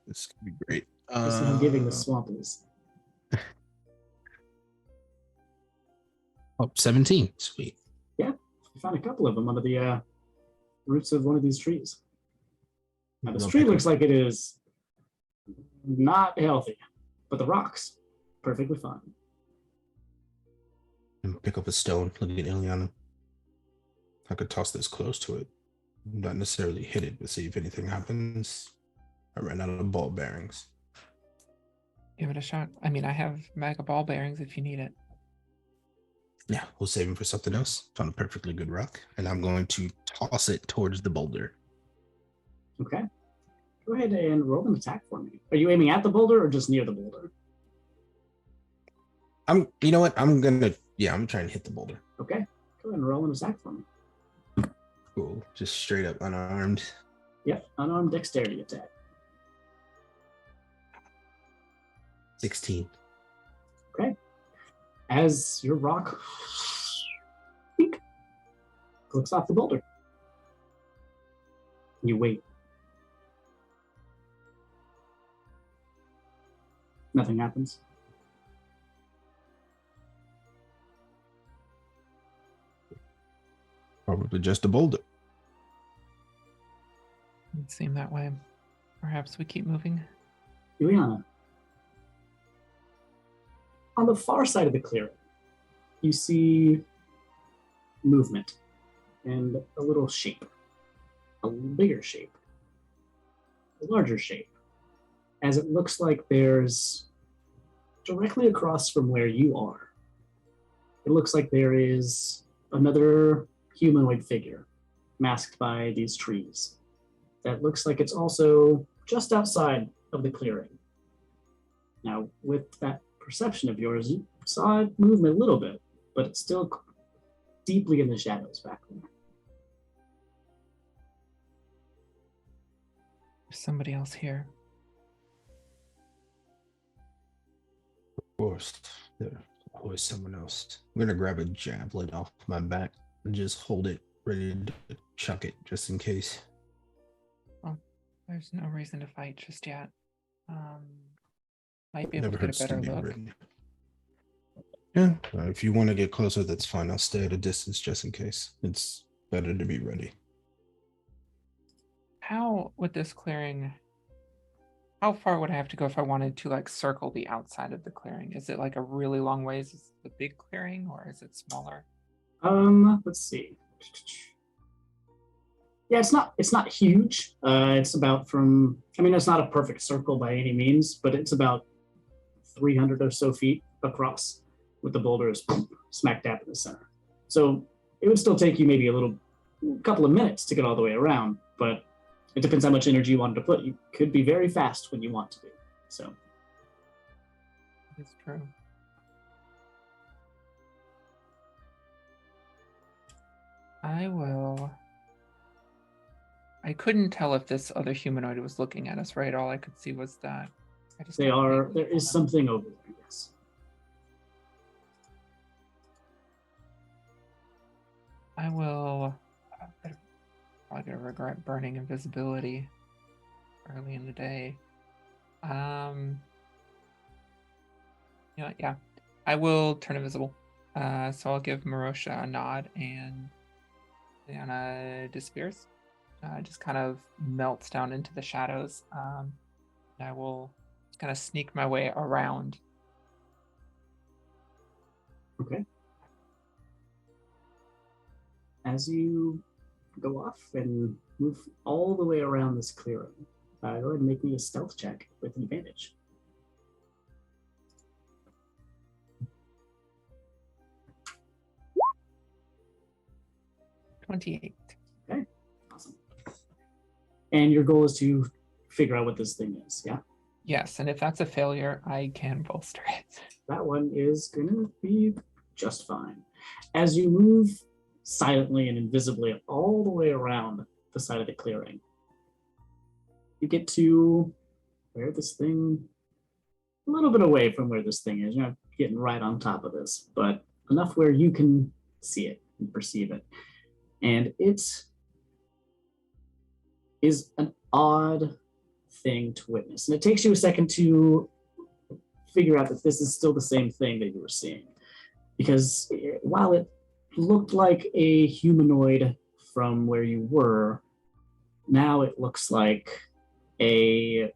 This could be great. This is how giving the swamp is. 17. Sweet. You found a couple of them under the roots of one of these trees. Now, this Go tree pick looks up- like it is not healthy, but the rocks, perfectly fine. and pick up a stone, look at Ileana. I could toss this close to it. Not necessarily hit it, but see if anything happens. I ran out of ball bearings. Give it a shot. I mean, I have mega ball bearings if you need it. Yeah, we'll save him for something else. Found a perfectly good rock, and I'm going to toss it towards the boulder. Okay. Go ahead and roll an attack for me. Are you aiming at the boulder or just near the boulder? You know what? I'm trying to hit the boulder. Okay. Go ahead and roll an attack for me. Cool. Just straight up unarmed. Yep. Unarmed dexterity attack. 16. Okay. As your rock clicks off the boulder. You wait. Nothing happens. Probably just a boulder. It seemed that way. Perhaps we keep moving. Ileana. On the far side of the clearing, you see movement and a little shape, a bigger shape, a larger shape, as it looks like there's directly across from where you are. It looks like there is another humanoid figure masked by these trees. That looks like it's also just outside of the clearing. Now, with that perception of yours, you saw it move a little bit, but it's still deeply in the shadows back there. There's somebody else here. Of course, there's always someone else. I'm gonna grab a javelin off my back and just hold it ready to chuck it just in case. There's no reason to fight just yet. Might be able Never to get hurts a to better be look. ready. Yeah, if you want to get closer, that's fine. I'll stay at a distance just in case. It's better to be ready. How, with this clearing, how far would I have to go if I wanted to like circle the outside of the clearing? Is it like a really long ways? Is it a big clearing or is it smaller? Let's see. Yeah, it's not huge. It's about it's not a perfect circle by any means, but it's about 300 or so feet across with the boulders smack dab in the center. So it would still take you maybe a couple of minutes to get all the way around, but it depends how much energy you wanted to put. You could be very fast when you want to be. So It's true. I couldn't tell if this other humanoid was looking at us, right? All I could see was that. there is something over there, yes. I will. I'm probably gonna regret burning invisibility early in the day. Yeah. I will turn invisible. So I'll give Marosha a nod and Liana disappears. Just kind of melts down into the shadows. And I will kind of sneak my way around. Okay. As you go off and move all the way around this clearing, go ahead and make me a stealth check with advantage. $28. Okay, awesome. And your goal is to figure out what this thing is, yeah? Yes, and if that's a failure, I can bolster it. That one is going to be just fine. As you move silently and invisibly all the way around the side of the clearing, you get to where this thing, a little bit away from where this thing is. You're not getting right on top of this, but enough where you can see it and perceive it. And it is an odd thing to witness. And it takes you a second to figure out that this is still the same thing that you were seeing. Because while it looked like a humanoid from where you were, now it looks like a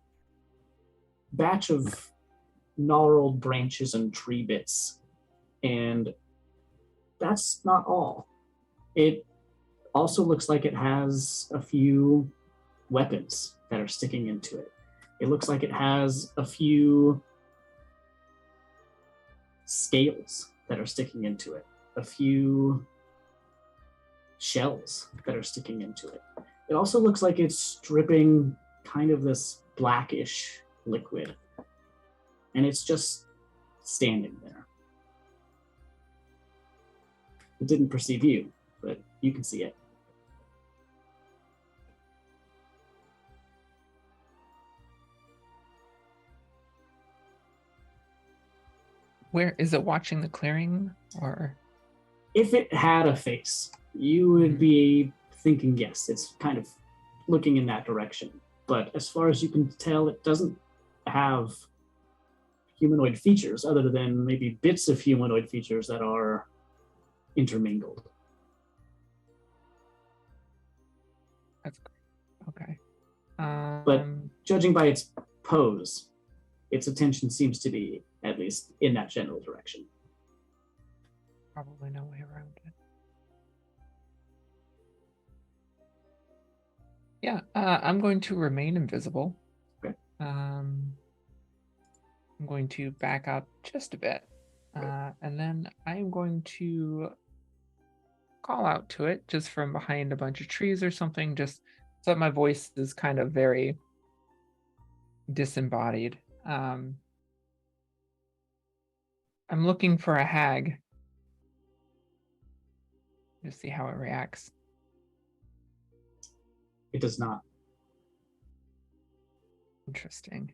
batch of gnarled branches and tree bits. And that's not all. It also looks like it has a few weapons that are sticking into it. It looks like it has a few scales that are sticking into it, a few shells that are sticking into it. It also looks like it's dripping kind of this blackish liquid, and it's just standing there. It didn't perceive you, but you can see it. Where is it watching the clearing, or? If it had a face, you would be thinking, yes, it's kind of looking in that direction. But as far as you can tell, it doesn't have humanoid features other than maybe bits of humanoid features that are intermingled. That's okay. But judging by its pose, its attention seems to be at least in that general direction. Probably no way around it. Yeah, I'm going to remain invisible. Okay. I'm going to back out just a bit. And then I'm going to call out to it just from behind a bunch of trees or something, just so that my voice is kind of very disembodied. I'm looking for a hag. Just see how it reacts. It does not. Interesting.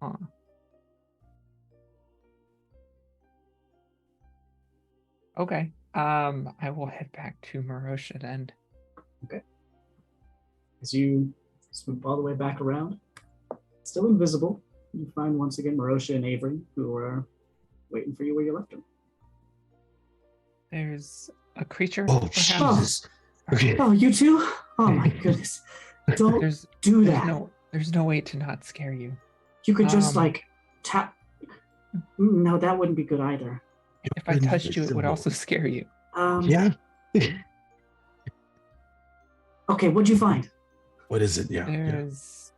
Huh. Okay. I will head back to Marosha then. Okay. As you swoop all the way back around, still invisible, you find once again Marosha and Avery, who are waiting for you where you left them. There's a creature. Oh, perhaps? Jesus. Okay. Oh, you too? Oh my goodness. Don't do that. There's no way to not scare you. You could just tap. No, that wouldn't be good either. If I touched you, it would also scare you. Yeah. Okay, what'd you find? What is it? Yeah. There's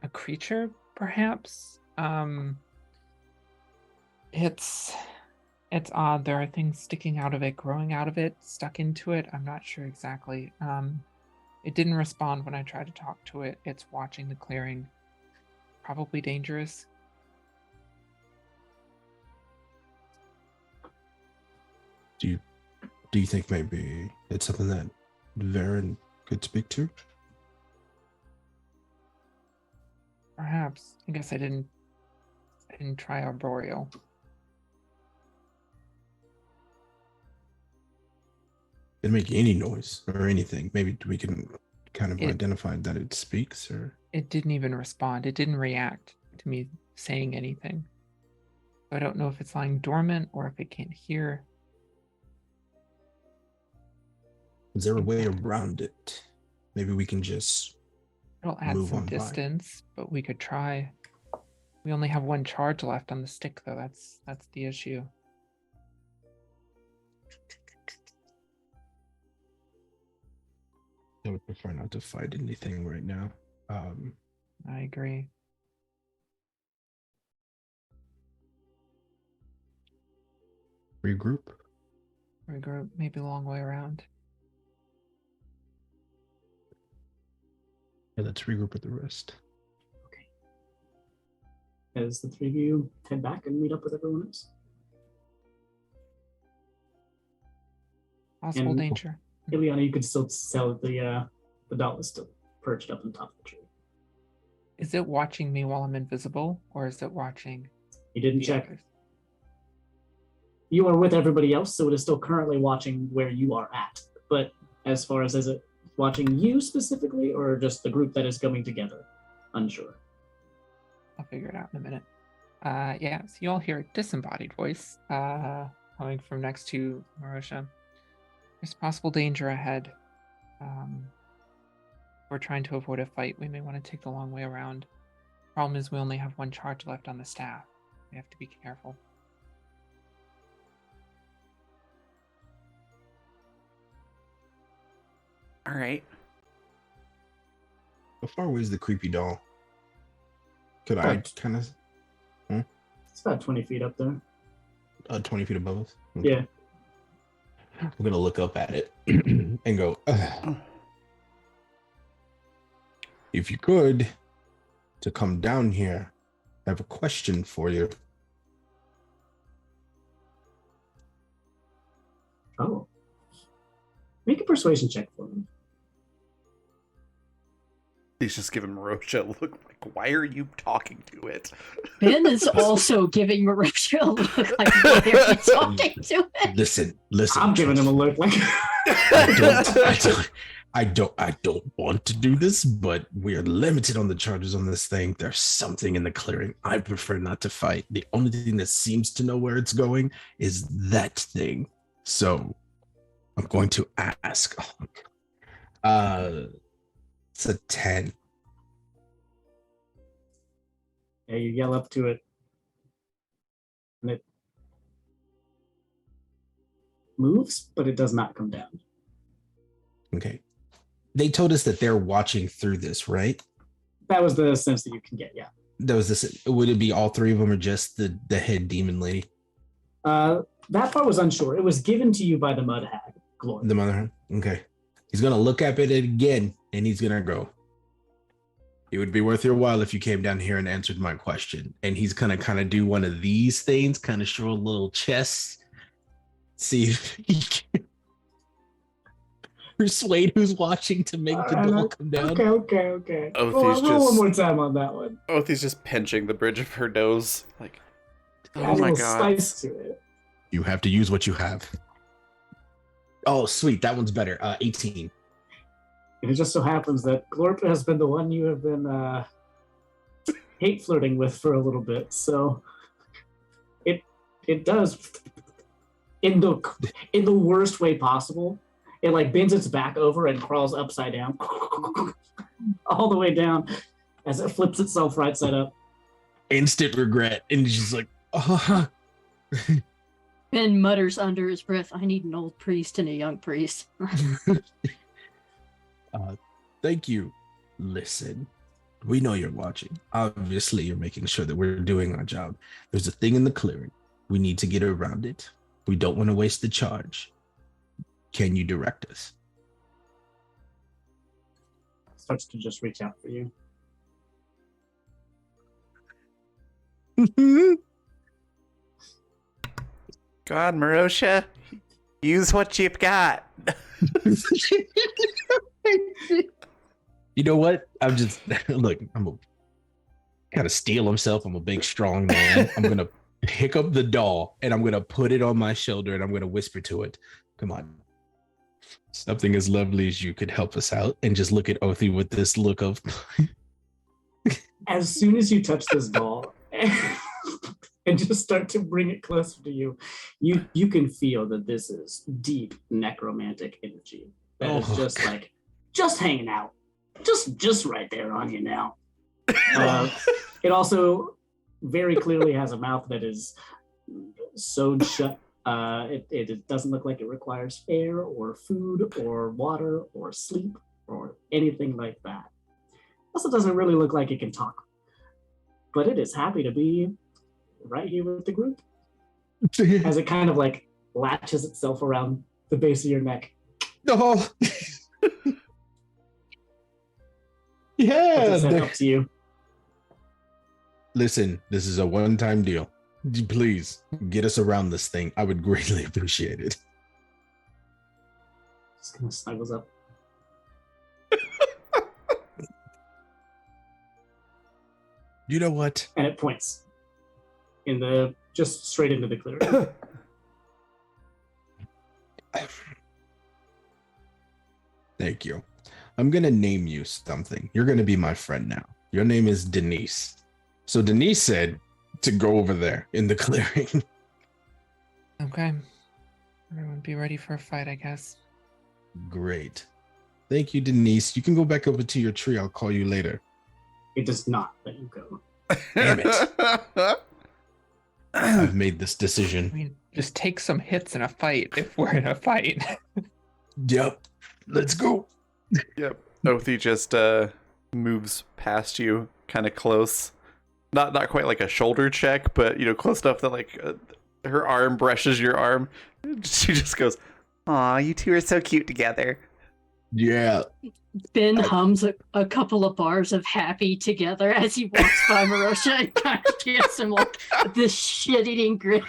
a creature, perhaps. It's odd. There are things sticking out of it, growing out of it, stuck into it. I'm not sure exactly. It didn't respond when I tried to talk to it. It's watching the clearing. Probably dangerous. Do you think maybe it's something that Varen could speak to? Perhaps. I guess I didn't try arboreal. Didn't make any noise or anything. Maybe we can kind of It- identify that it speaks, or It didn't even respond. It didn't react to me saying anything. I don't know if it's lying dormant or if it can't hear. is there a way around it? Maybe we can just It'll add move some on by. distance, but we could try. We only have one charge left on the stick, though. That's the issue. I would prefer not to fight anything right now. I agree. Regroup. Regroup, maybe a long way around. Yeah, let's regroup with the rest. Okay. As the three of you head back and meet up with everyone else. Possible And- danger. Ileana, you could still tell the dot was still perched up on top of the tree. Is it watching me while I'm invisible, or is it watching You didn't the check. others? You are with everybody else, so it is still currently watching where you are at. But as far as is it watching you specifically, or just the group that is coming together? Unsure. I'll figure it out in a minute. Yeah, so you all hear a disembodied voice coming from next to Marosha. There's possible danger ahead. We're trying to avoid a fight. We may want to take the long way around. Problem is we only have one charge left on the staff. We have to be careful. All right. How far away is the creepy doll? Could I kind of It's about 20 feet up there. 20 feet above us? Yeah. I'm gonna look up at it and go, if you could, to come down here, I have a question for you. Oh. Make a persuasion check for me. He's just giving Marosha a look like, why are you talking to it? Ben is also giving Marosha a look like, why are you talking to it? Listen. I'm giving him a look like I don't want to do this, but we are limited on the charges on this thing. There's something in the clearing. I prefer not to fight. The only thing that seems to know where it's going is that thing. So I'm going to ask. It's a 10. Yeah, you yell up to it. And it moves, but it does not come down. Okay. They told us that they're watching through this, right? That was the sense that you can get, yeah. That was this. Would it be all three of them or just the head demon lady? That part was unsure. It was given to you by the Mud Hag, Glory. The mother. Okay. He's gonna look up at it again, and he's gonna go, it would be worth your while if you came down here and answered my question. And he's gonna kind of do one of these things, kind of show a little chest, see if he can persuade who's watching to make the doll come down. Okay. Othie's Roll one just more time on that one. Othie's just pinching the bridge of her nose, like, Add oh a my little god. spice to it. You have to use what you have. Oh, sweet. That one's better. 18. And it just so happens that Glorp has been the one you have been hate flirting with for a little bit. So it does in the worst way possible. It like bends its back over and crawls upside down all the way down as it flips itself right side up. Instant regret. And she's like, oh. Ben mutters under his breath, I need an old priest and a young priest. Thank you. Listen, we know you're watching. Obviously, you're making sure that we're doing our job. There's a thing in the clearing. We need to get around it. We don't want to waste the charge. Can you direct us? Starts to just reach out for you. Go on, Marosha. Use what you've got. You know what? I'm just look. I'm a kind of steal himself. I'm a big, strong man. I'm gonna pick up the doll and I'm gonna put it on my shoulder and I'm gonna whisper to it, "Come on, something as lovely as you could help us out." And just look at Othie with this look of. As soon as you touch this doll and just start to bring it closer to you, you can feel that this is deep necromantic energy that is just like just hanging out, just right there on you now. It also very clearly has a mouth that is sewed shut. It doesn't look like it requires air or food or water or sleep or anything like that. Also doesn't really look like it can talk, but it is happy to be right here with the group as it kind of like latches itself around the base of your neck. Oh. Yeah. Up to you. Listen, this is a one-time deal. Please get us around this thing. I would greatly appreciate it. Just kind of snuggles up. You know what? And it points just straight into the clearing. Thank you. I'm going to name you something. You're going to be my friend now. Your name is Denise. So Denise said to go over there in the clearing. Okay. Everyone be ready for a fight, I guess. Great. Thank you, Denise. You can go back over to your tree. I'll call you later. It does not let you go. Damn it. I've made this I decision. mean, just take some hits in a fight if we're in a fight. Yep. Let's go. Yep. Oathie just moves past you, kind of close. Not quite like a shoulder check, but close enough that like her arm brushes your arm. She just goes, "Aw, you two are so cute together." Yeah. Ben hums a couple of bars of happy together as he walks by Marosha and kind of gives him like this shit-eating grin.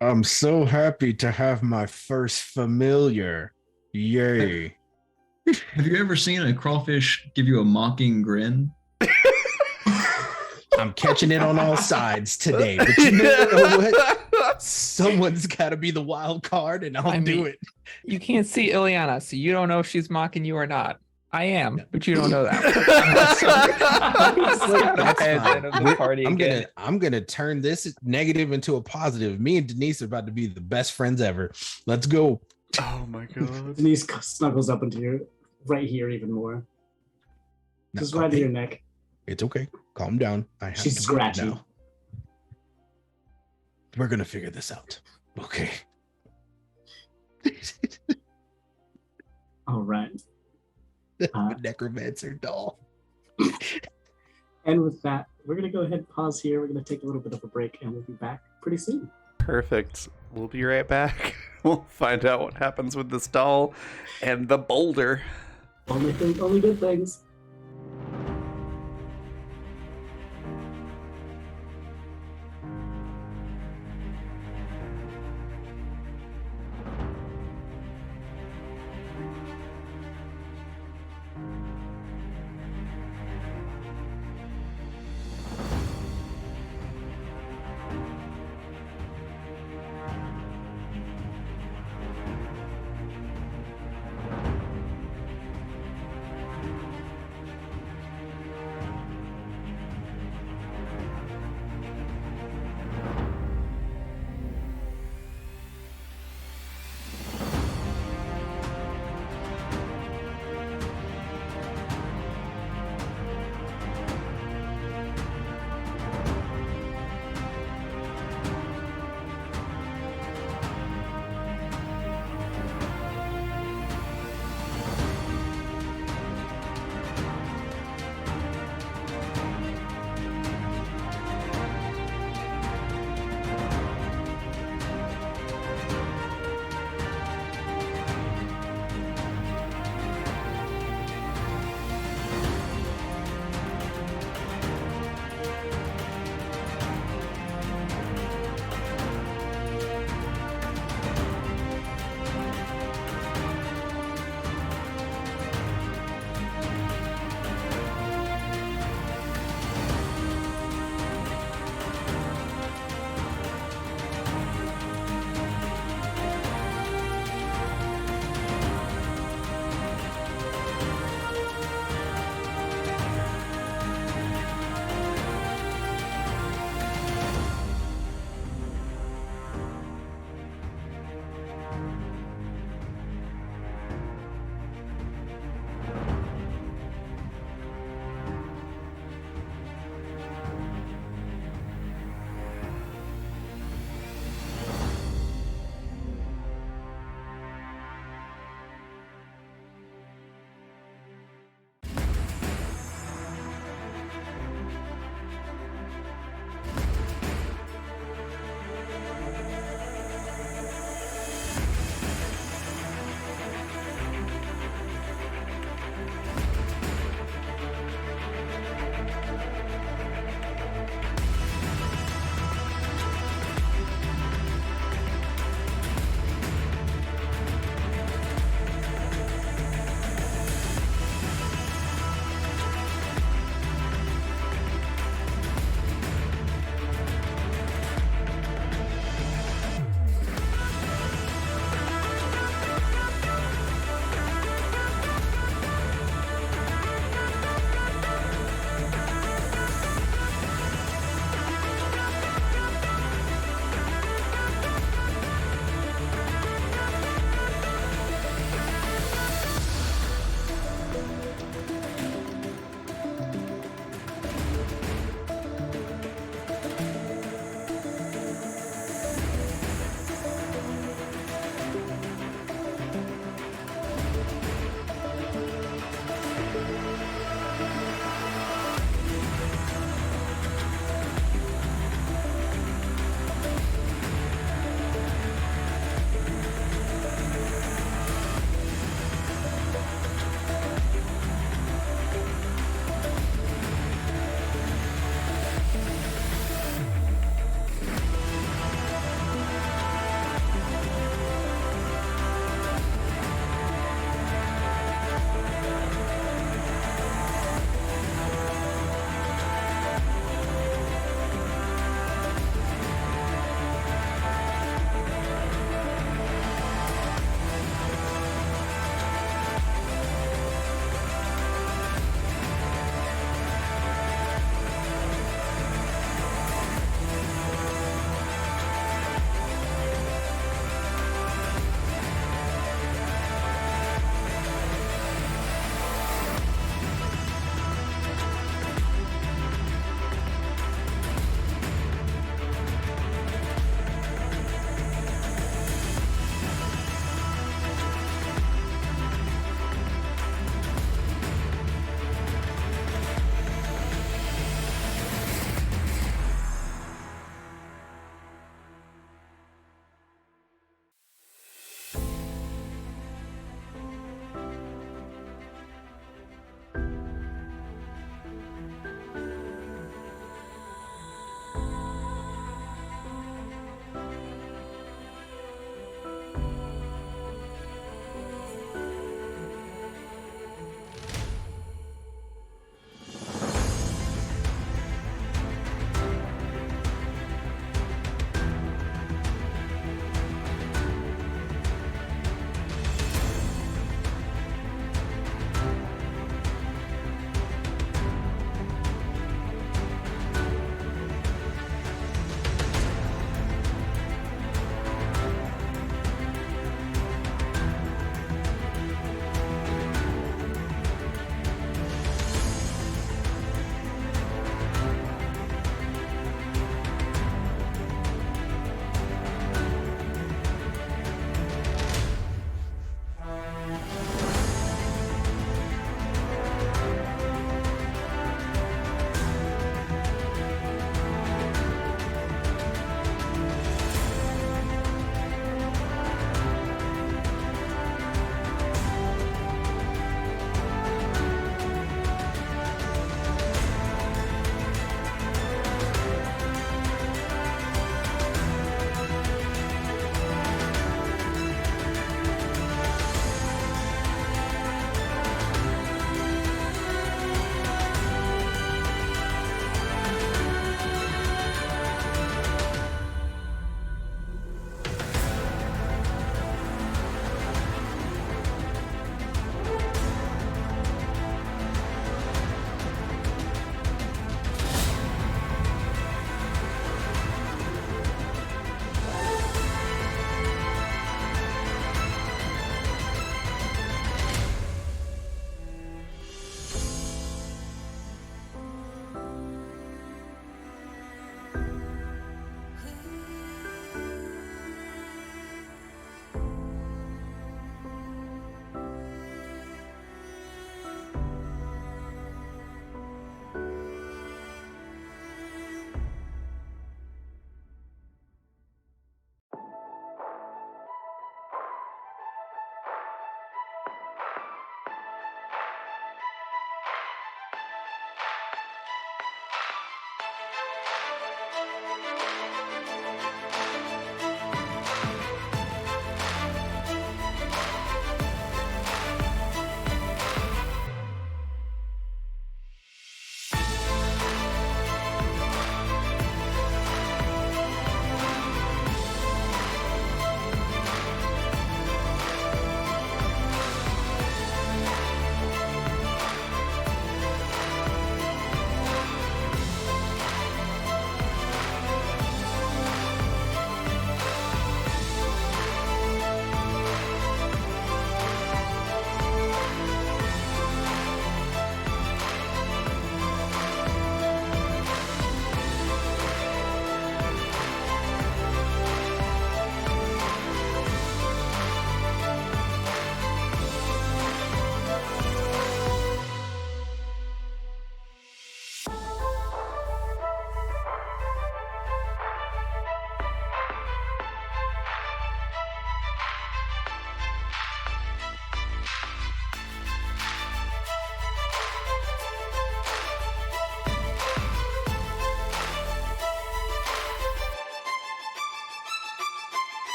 I'm so happy to have my first familiar. Yay. Have you ever seen a crawfish give you a mocking grin? I'm catching it on all sides today. But you know what? Someone's got to be the wild card, and I'll do it. You can't see Ileana, so you don't know if she's mocking you or not. I am, but you don't know that. I'm gonna turn this negative into a positive. Me and Denise are about to be the best friends ever. Let's go. Oh my god. Denise snuggles up into you right here even more. Just right to your neck. It's okay. Calm down. She's scratching. Now. We're gonna figure this out. Okay. All right. Necromancer doll. And with that, we're going to go ahead and pause here. We're going to take a little bit of a break, and we'll be back pretty soon. Perfect. We'll be right back. We'll find out what happens with this doll and the boulder. Only good things.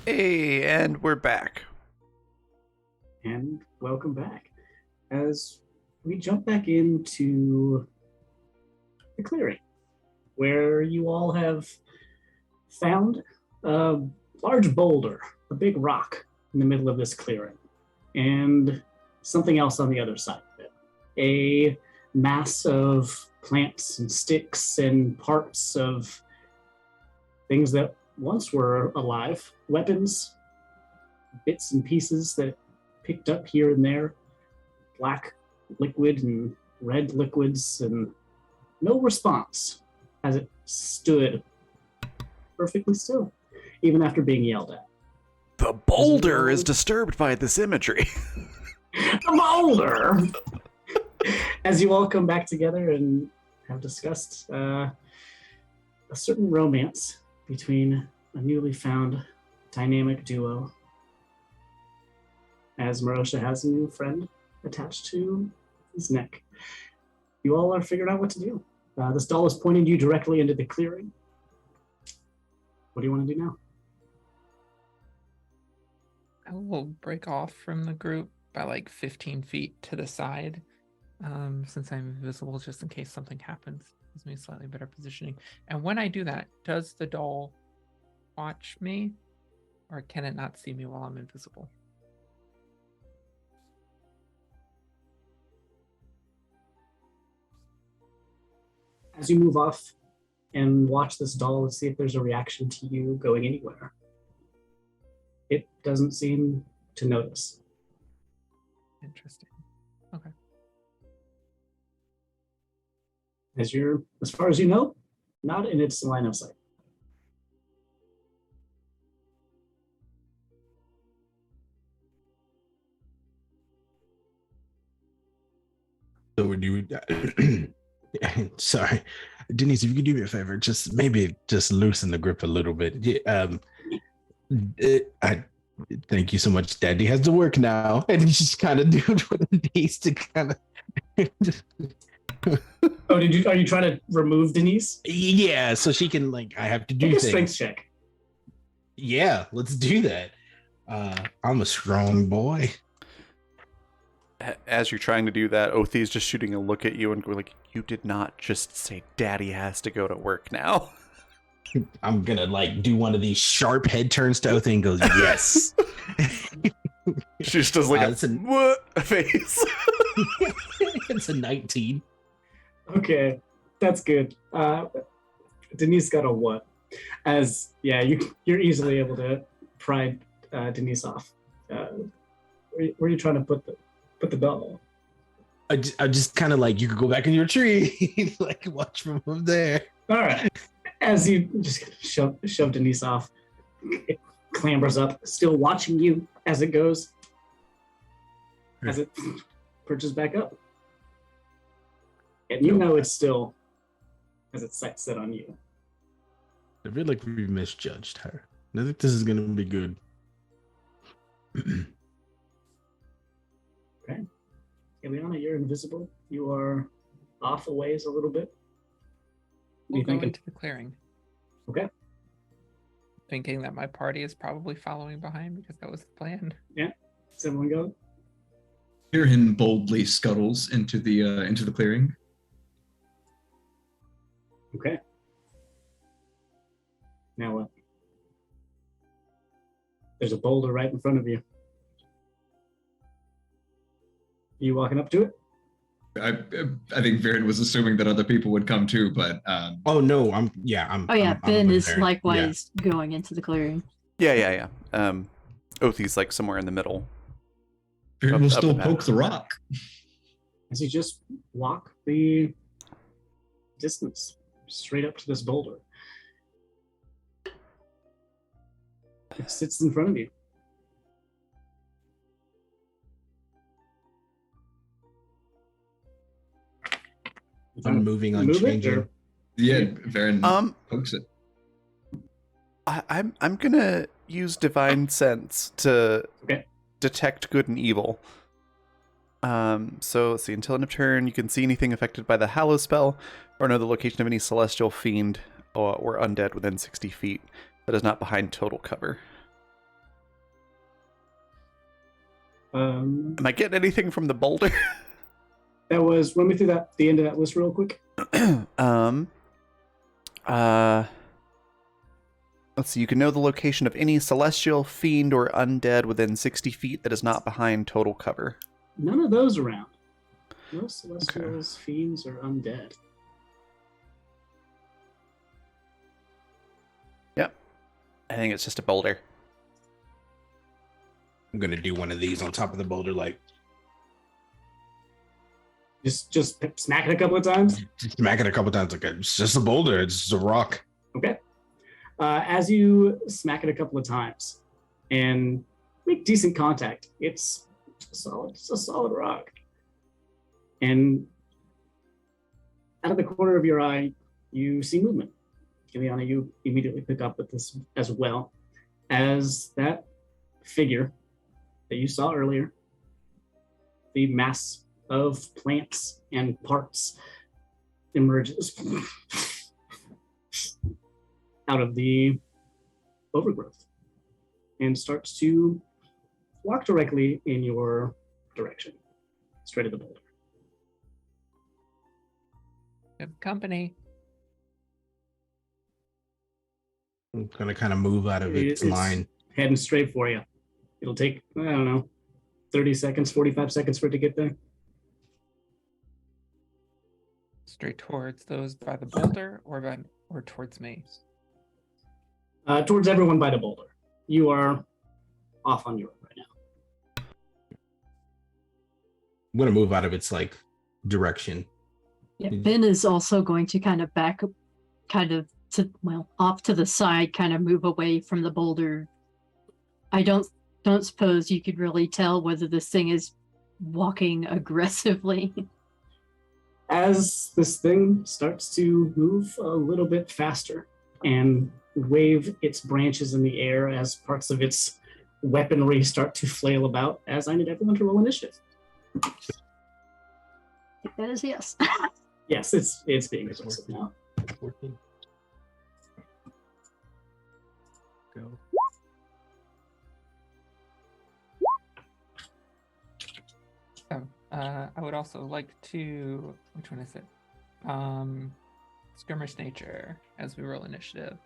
Hey, and we're back. And welcome back. As we jump back into the clearing, where you all have found a large boulder, a big rock in the middle of this clearing, and something else on the other side of it. A mass of plants and sticks and parts of things that once were alive, weapons, bits and pieces that picked up here and there, black liquid and red liquids, and no response as it stood perfectly still, even after being yelled at. The boulder is disturbed by this imagery. The boulder! As you all come back together and have discussed a certain romance between a newly found dynamic duo, as Marosha has a new friend attached to his neck. You all are figuring out what to do. This doll is pointing you directly into the clearing. What do you want to do now? I will break off from the group by like 15 feet to the side, since I'm invisible, just in case something happens. Gives me slightly better positioning. And when I do that, does the doll watch me, or can it not see me while I'm invisible? As you move off and watch this doll and see if there's a reaction to you going anywhere, it doesn't seem to notice. Interesting. Okay. As far as you know, not in its line of sight. So would you? Sorry, Denise, if you could do me a favor, just maybe just loosen the grip a little bit. I thank you so much. Daddy has to work now, and he's just kind of doing what it needs to kind of. Oh, are you trying to remove Denise? Yeah, so she can I have to do Make a things. strength check. Yeah, let's do that. I'm a strong boy. As you're trying to do that, Othi is just shooting a look at you and going like, "You did not just say Daddy has to go to work now." I'm gonna do one of these sharp head turns to Othi and goes, "Yes." She just does like what face. It's a 19. Okay, that's good. Denise got a what? As you're easily able to pry Denise off. Where are you trying to put the doll? I just kind of you could go back in your tree, watch from up there. All right. As you just shove Denise off, it clambers up, still watching you as it goes, as it perches back up. And you know it's still, as it sets it on you. I feel like we misjudged her. I think this is going to be good. Okay. Ileana, you're invisible. You are off a ways a little bit. We'll go into the clearing. Okay. Thinking that my party is probably following behind because that was the plan. Yeah. Does everyone go? Tyrion boldly scuttles into the clearing. Okay. Now what? There's a boulder right in front of you. You walking up to it? I think Viren was assuming that other people would come too, but oh no, I'm Ben is there. Likewise going into the clearing. Yeah. Othi's somewhere in the middle. Viren will still poke the rock. As you just walk the distance straight up to this boulder. It sits in front of you. I'm moving, unchanging. Yeah, Varen pokes it. I'm gonna use Divine Sense to detect good and evil. So let's see. Until end of turn, you can see anything affected by the Hallow spell, or know the location of any celestial fiend or undead within 60 feet that is not behind total cover. Am I getting anything from the boulder? That was, run me through the end of that list real quick. Let's see. You can know the location of any celestial, fiend, or undead within 60 feet that is not behind total cover. None of those around. No celestials, fiends, or undead. Yep. I think it's just a boulder. I'm gonna do one of these on top of the boulder, like Just smack it a couple of times. smack it a couple times. Like it's just a boulder. It's just a rock. Okay. As you smack it a couple of times and make decent contact, it's a solid rock. And out of the corner of your eye, you see movement. Ileana, you immediately pick up with this as well, as that figure that you saw earlier, the mass of plants and parts emerges out of the overgrowth and starts to walk directly in your direction, straight at the boulder. Good company. I'm gonna kind of move out of its line. Heading straight for you. It'll take, I don't know, 30 seconds, 45 seconds for it to get there. Straight towards those by the boulder, or towards me. Towards everyone by the boulder. You are off on your own right now. I'm gonna move out of its like direction. Yeah, Ben is also going to kind of back, off to the side, kind of move away from the boulder. I don't suppose you could really tell whether this thing is walking aggressively. As this thing starts to move a little bit faster and wave its branches in the air as parts of its weaponry start to flail about, as I need everyone to roll initiative. That is yes. Yes, it's being aggressive now. 14. Go. I would also like to, which one is it? Skirmish nature as we roll initiative.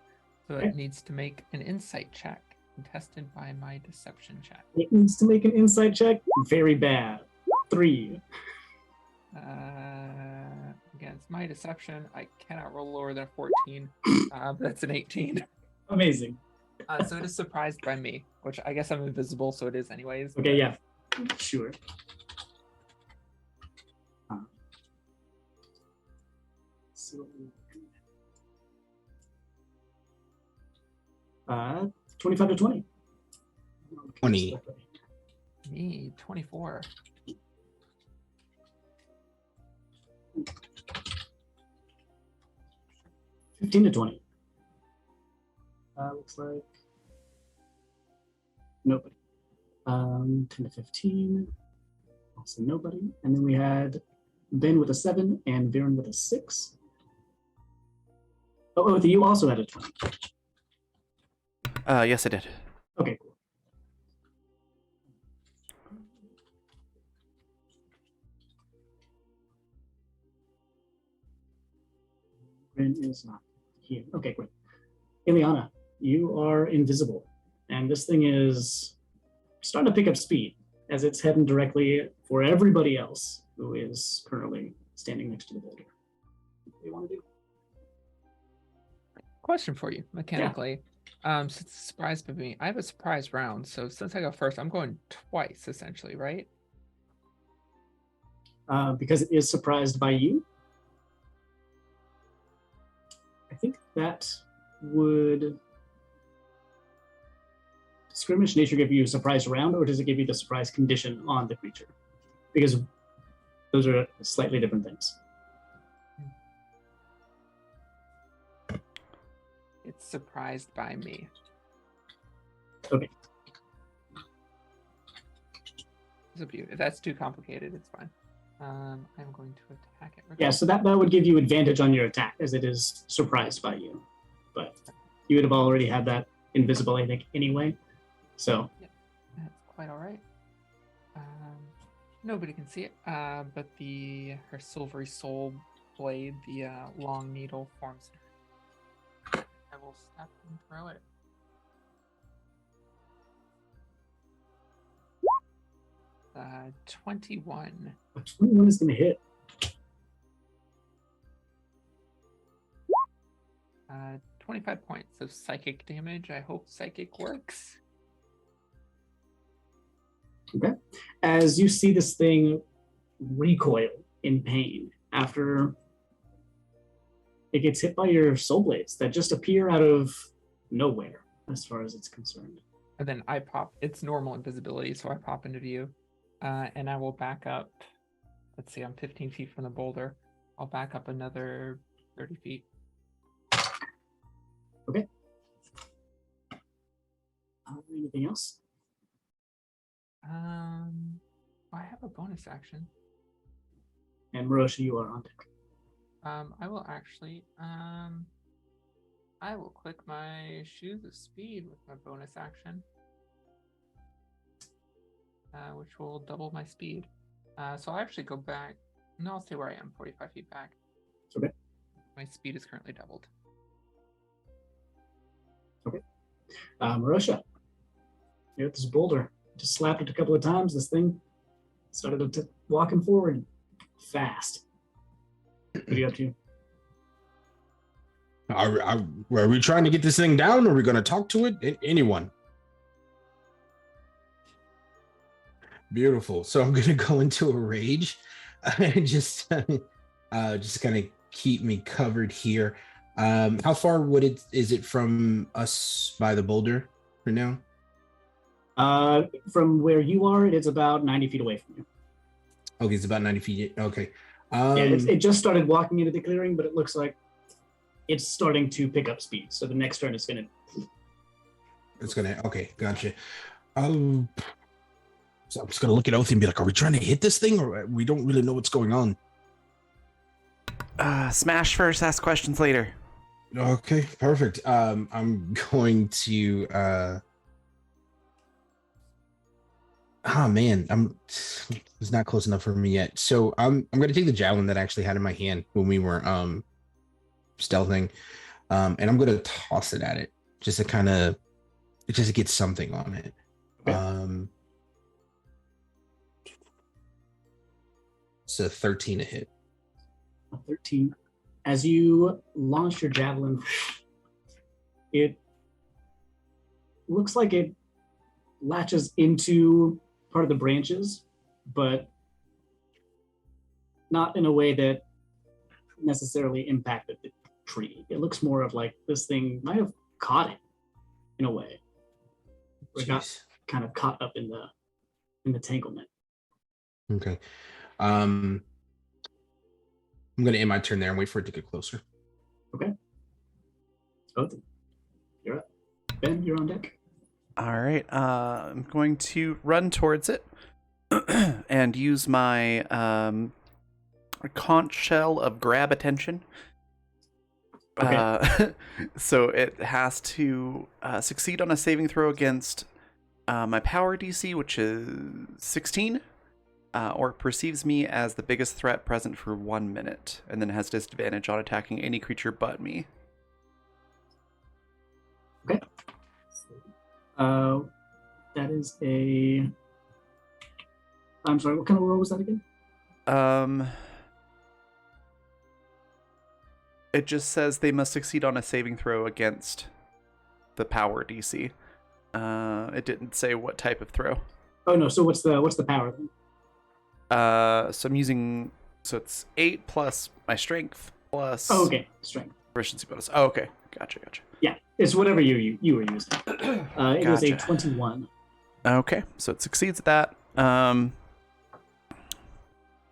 So it needs to make an insight check contested by my deception check. It needs to make an insight check. Very bad. 3. Against my deception, I cannot roll lower than a 14. That's an 18. Amazing. So it is surprised by me, which I guess I'm invisible, so it is anyways. Okay, yeah, sure. 25 to 20. 20. Me, 24. $15 to 20. Looks like nobody. 10 to 15. Also nobody. And then we had Ben with a 7 and Viren with a 6. Oh, you also had a 20. Yes, I did. Okay, cool. Ben is not here. Okay, great. Ileana, you are invisible, and this thing is starting to pick up speed as it's heading directly for everybody else who is currently standing next to the boulder. What do you want to do? Question for you, mechanically. Since it's surprised by me, I have a surprise round. So since I go first, I'm going twice, essentially, right? Because it is surprised by you. I think that would skirmish nature give you a surprise round, or does it give you the surprise condition on the creature? Because those are slightly different things. It's surprised by me. Okay. It's a beauty. If that's too complicated, it's fine. I'm going to attack it. Yeah, so that would give you advantage on your attack, as it is surprised by you. But you would have already had that invisible, I think, anyway. So yeah, that's quite all right. Nobody can see it, but her silvery soul blade, the long needle, forms. I will step and throw it. Uh, 21. A 21 is going to hit. 25 points of psychic damage. I hope psychic works. Okay. As you see this thing recoil in pain after it gets hit by your soul blades that just appear out of nowhere, as far as it's concerned. And then I pop. It's normal invisibility, so I pop into view. And I will back up. Let's see, I'm 15 feet from the boulder. I'll back up another 30 feet. Okay. Anything else? I have a bonus action. And Marosha, you are on deck. I will actually, I will click my Shoes of Speed with my bonus action, which will double my speed. So I'll actually go back. No, I'll stay where I am, 45 feet back. Okay. My speed is currently doubled. Okay. Marosha, you got this boulder. Just slapped it a couple of times. This thing started walking forward fast. What are you up to? Are we trying to get this thing down? Or are we going to talk to it? Anyone? Beautiful. So I'm going to go into a rage and just kind of keep me covered here. How far is it from us by the boulder for now? From where you are, it is about 90 feet away from you. Okay, it's about 90 feet. Okay. Yeah, it just started walking into the clearing, but it looks like it's starting to pick up speed. So the next turn is going to... Okay, gotcha. So I'm just going to look at Oath and be like, are we trying to hit this thing? Or we don't really know what's going on? Smash first, ask questions later. Okay, perfect. I'm going to... it's not close enough for me yet. So I'm gonna take the javelin that I actually had in my hand when we were stealthing, and I'm gonna toss it at it just to get something on it. Okay. It's a 13 to hit. A 13. As you launch your javelin, it looks like it latches into part of the branches, but not in a way that necessarily impacted the tree. It looks more of like this thing might have caught it in a way. It got kind of caught up in the entanglement. Okay. I'm gonna end my turn there and wait for it to get closer. Okay. Oath, you're up. Ben, you're on deck. All right, I'm going to run towards it and use my conch shell of grab attention. Okay. So it has to succeed on a saving throw against my power DC, which is 16, or it perceives me as the biggest threat present for 1 minute, and then has disadvantage on attacking any creature but me. Okay. That is a... I'm sorry, what kind of roll was that again? It just says they must succeed on a saving throw against the power DC. It didn't say what type of throw. Oh no, so what's the power then? So I'm using... So it's 8 plus my strength plus... Oh, okay, strength. Proficiency bonus. Oh, okay. Gotcha. Yeah, it's whatever you were using. It was a 21. Okay, so it succeeds at that.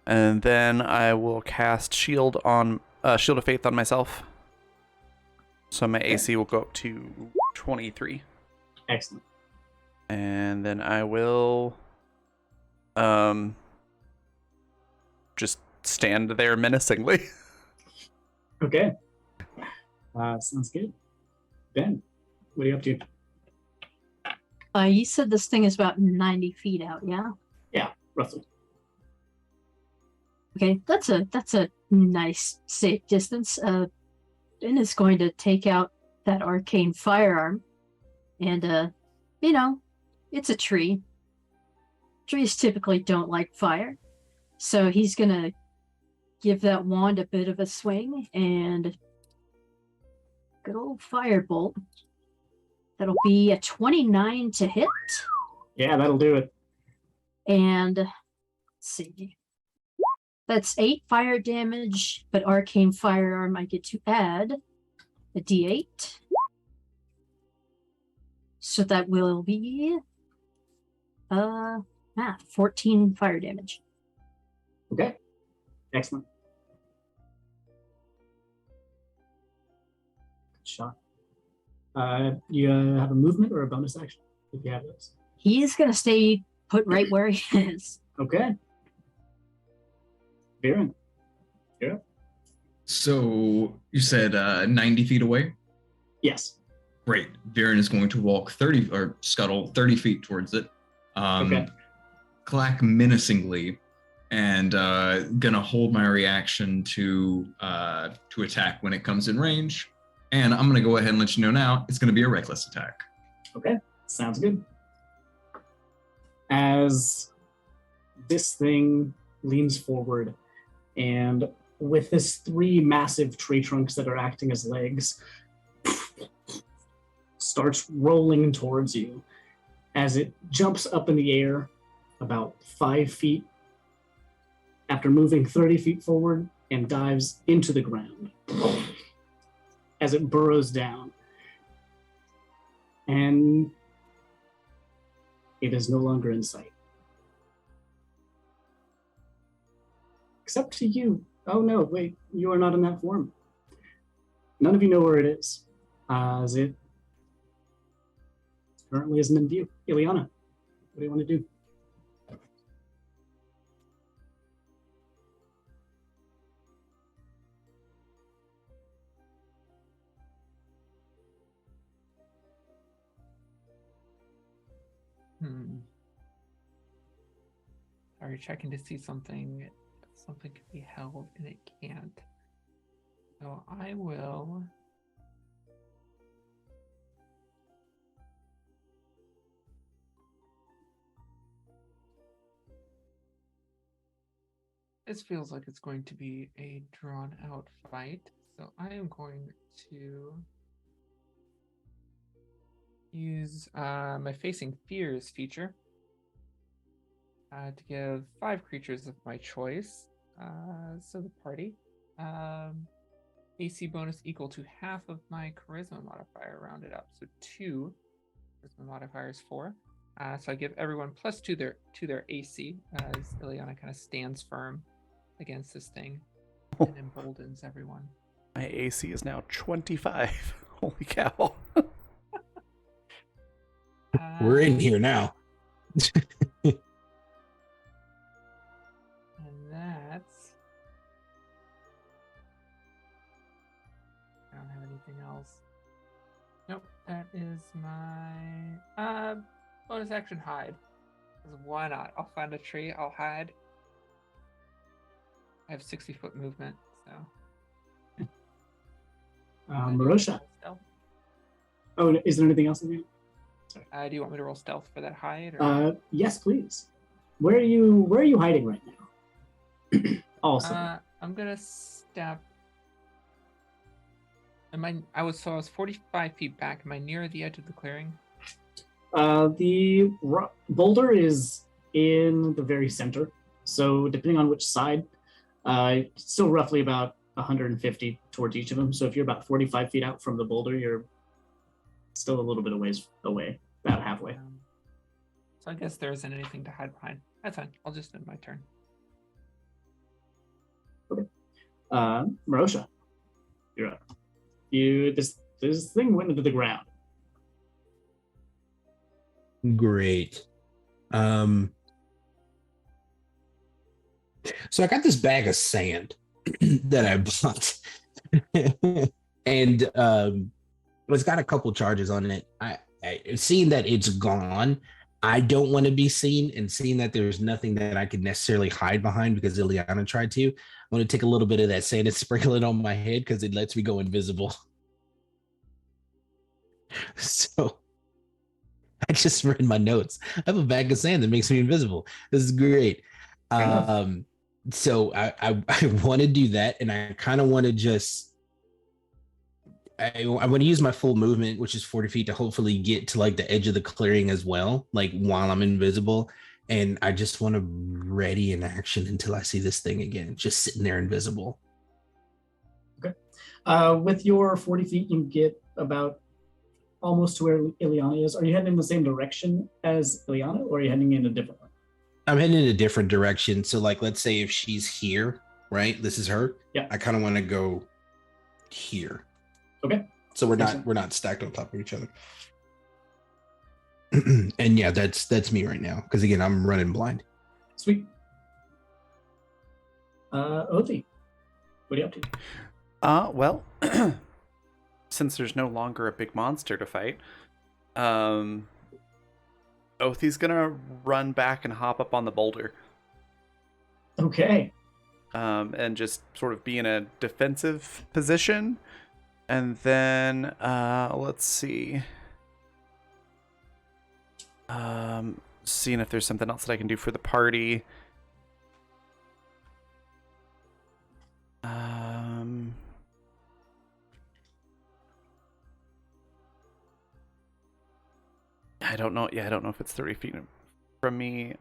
And then I will cast Shield of Faith on myself. So my AC will go up to 23. Excellent. And then I will just stand there menacingly. Okay. Sounds good. Ben, what are you up to? You said this thing is about 90 feet out, yeah? Yeah, roughly. Okay, that's a nice safe distance. Ben is going to take out that arcane firearm, and it's a tree. Trees typically don't like fire, so he's gonna give that wand a bit of a swing and good old firebolt. That'll be a 29 to hit. Yeah, that'll do it. And let's see. That's 8 fire damage, but arcane firearm I get to add a d8. So that will be 14 fire damage. Okay. Excellent. Good shot. You have a movement or a bonus action if you have those. He's gonna stay put right where he is. Okay. Viren. So you said 90 feet away? Yes. Great. Viren is going to walk 30 or scuttle 30 feet towards it. Okay. Clack menacingly, and gonna hold my reaction to attack when it comes in range. And I'm gonna go ahead and let you know now, it's gonna be a reckless attack. Okay. Sounds good. As this thing leans forward, and with this 3 massive tree trunks that are acting as legs, starts rolling towards you as it jumps up in the air about 5 feet after moving 30 feet forward and dives into the ground as it burrows down. And it is no longer in sight. Except to you. Oh no, wait, you are not in that form. None of you know where it is, as it currently isn't in view. Ileana, what do you want to do? Are you checking to see something can be held and it can't? So I will this feels like it's going to be a drawn out fight, so I am going to use my Facing Fears feature to give 5 creatures of my choice. So the party. AC bonus equal to half of my charisma modifier rounded up. So 2 charisma modifiers 4. So I give everyone +2 to their AC as Ileana kind of stands firm against this thing and emboldens everyone. My AC is now 25. Holy cow. We're in here now. And that's... I don't have anything else. Nope, that is my bonus action hide. 'Cause why not? I'll find a tree, I'll hide. I have 60-foot movement, so. Marosha. Stealth? Oh, is there anything else in there? Do you want me to roll stealth for that hide? Or? Yes, please. Where are you hiding right now? Also, I'm gonna step. I was 45 feet back. Am I near the edge of the clearing? the boulder is in the very center. So depending on which side, still roughly about 150 towards each of them. So if you're about 45 feet out from the boulder, you're still a little bit of ways away, about halfway. So I guess there isn't anything to hide behind. That's fine. I'll just end my turn. Okay. Marosha, you're up. This thing went into the ground. Great. So I got this bag of sand that I bought. And it's got a couple charges on it. I seeing that it's gone, I don't want to be seen, and seeing that there's nothing that I could necessarily hide behind because Ileana tried to, I'm going to take a little bit of that sand and sprinkle it on my head because it lets me go invisible. So I just read my notes. I have a bag of sand that makes me invisible. This is great. So I want to do that, and I kind of want to just I want to use my full movement, which is 40 feet, to hopefully get to like the edge of the clearing as well, like while I'm invisible. And I just want to ready in action until I see this thing again, just sitting there invisible. Okay. With your 40 feet, you get about almost to where Ileana is. Are you heading in the same direction as Ileana, or are you heading in a different one? I'm heading in a different direction. So, like, let's say if she's here, right? This is her. Yeah. I kind of want to go here. Okay. So we're not stacked on top of each other. And yeah, that's me right now. Because again, I'm running blind. Sweet. Othi, what are you up to? Well, since there's no longer a big monster to fight, Othi's gonna run back and hop up on the boulder. Okay. And just sort of be in a defensive position. And then, let's see. Seeing if there's something else that I can do for the party. I don't know. Yeah, I don't know if it's 30 feet from me.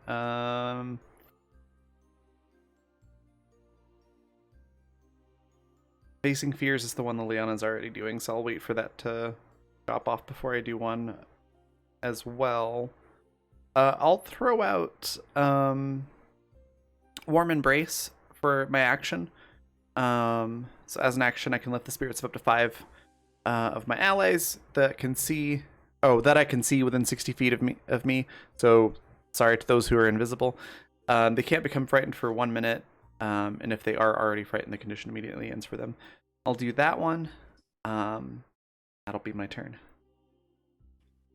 Facing Fears is the one that Leona's already doing, so I'll wait for that to drop off before I do one as well. I'll throw out Warm Embrace for my action. So as an action, I can lift the spirits of up to 5 of my allies that can see. Oh, that I can see within 60 feet of me. So sorry to those who are invisible. They can't become frightened for 1 minute. And if they are already frightened, the condition immediately ends for them. I'll do that one. That'll be my turn.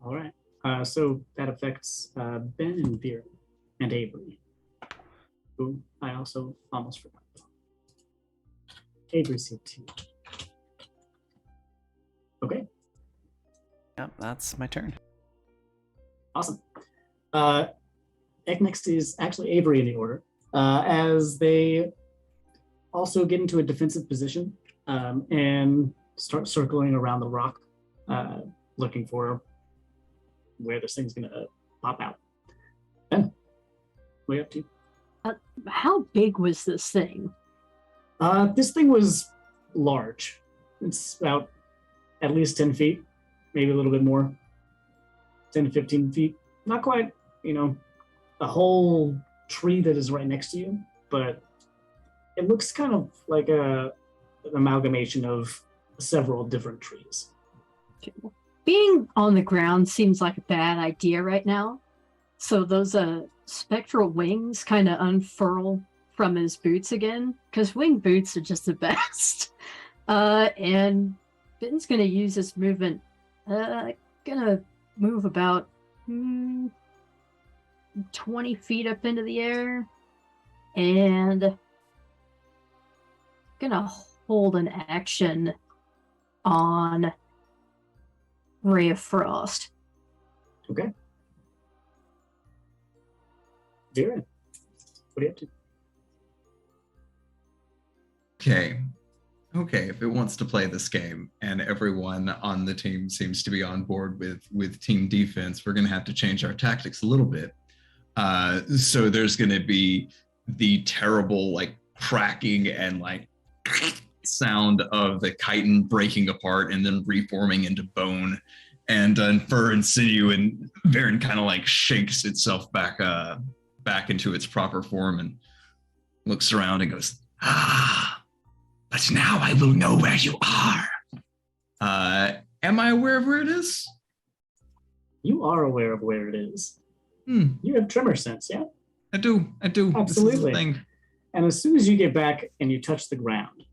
All right. So that affects Ben and Vera and Avery, who I also almost forgot. Avery's here too. Okay. Yep, that's my turn. Awesome. Next is actually Avery in the order, as they also get into a defensive position and start circling around the rock, looking for where this thing's going to pop out. Ben, what are you up to? How big was this thing? This thing was large. It's about at least 10 feet, maybe a little bit more. 10 to 15 feet. Not quite, a whole tree that is right next to you, but it looks kind of like an amalgamation of several different trees. Being on the ground seems like a bad idea right now. So those spectral wings kind of unfurl from his boots again, because wing boots are just the best. And Ben's going to use his movement. Gonna move about 20 feet up into the air, and gonna hold an action on Ray of Frost. Okay. Vera, what are you up to? Okay, if it wants to play this game and everyone on the team seems to be on board with team defense, we're going to have to change our tactics a little bit. So there's going to be the terrible like cracking and like sound of the chitin breaking apart and then reforming into bone and fur and sinew, and Varen kind of like shakes itself back into its proper form and looks around and goes, but now I will know where you are. Am I aware of where it is? You are aware of where it is. You have tremor sense, yeah? I do. Absolutely. This is the thing. And as soon as you get back and you touch the ground,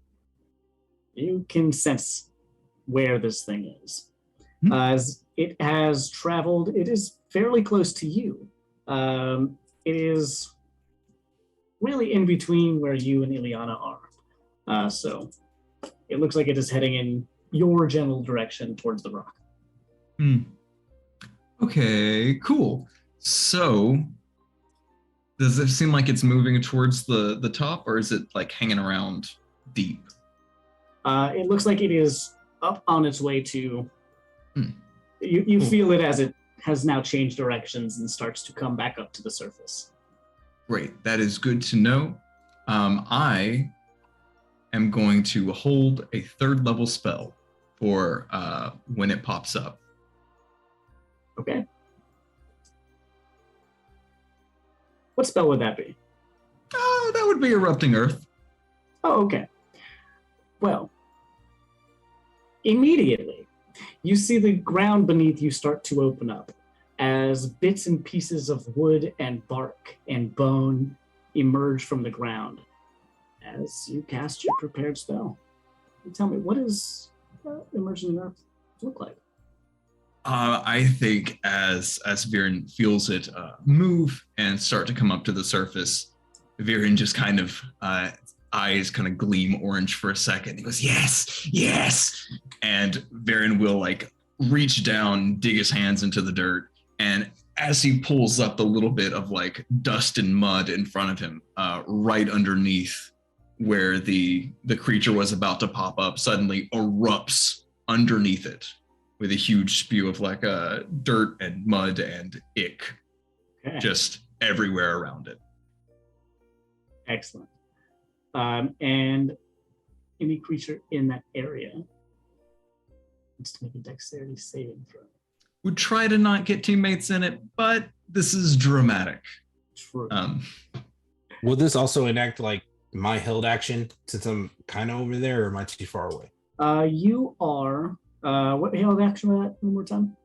you can sense where this thing is. As it has traveled, it is fairly close to you. It is really in between where you and Ileana are. So it looks like it is heading in your general direction towards the rock. Okay, cool. So, does it seem like it's moving towards the top, or is it like hanging around deep? It looks like it is up on its way to. You Cool. feel it as it has now changed directions and starts to come back up to the surface. Great, that is good to know. I am going to hold a 3rd level spell for when it pops up. Okay. What spell would that be? Oh, that would be Erupting Earth. Oh, okay. Well, immediately, you see the ground beneath you start to open up as bits and pieces of wood and bark and bone emerge from the ground as you cast your prepared spell. Tell me, what does emerging earth look like? I think as Viren feels it move and start to come up to the surface, Viren just kind of eyes kind of gleam orange for a second. He goes, "Yes, yes!" And Viren will like reach down, dig his hands into the dirt, and as he pulls up the little bit of like dust and mud in front of him, right underneath where the creature was about to pop up, suddenly erupts underneath it with a huge spew of like dirt and mud and ick just everywhere around it. Excellent. And any creature in that area needs to make a dexterity saving throw. Would try to not get teammates in it, but this is dramatic. True. Will this also enact like my held action since I'm kind of over there, or am I too far away? You are. What held action was that one more time?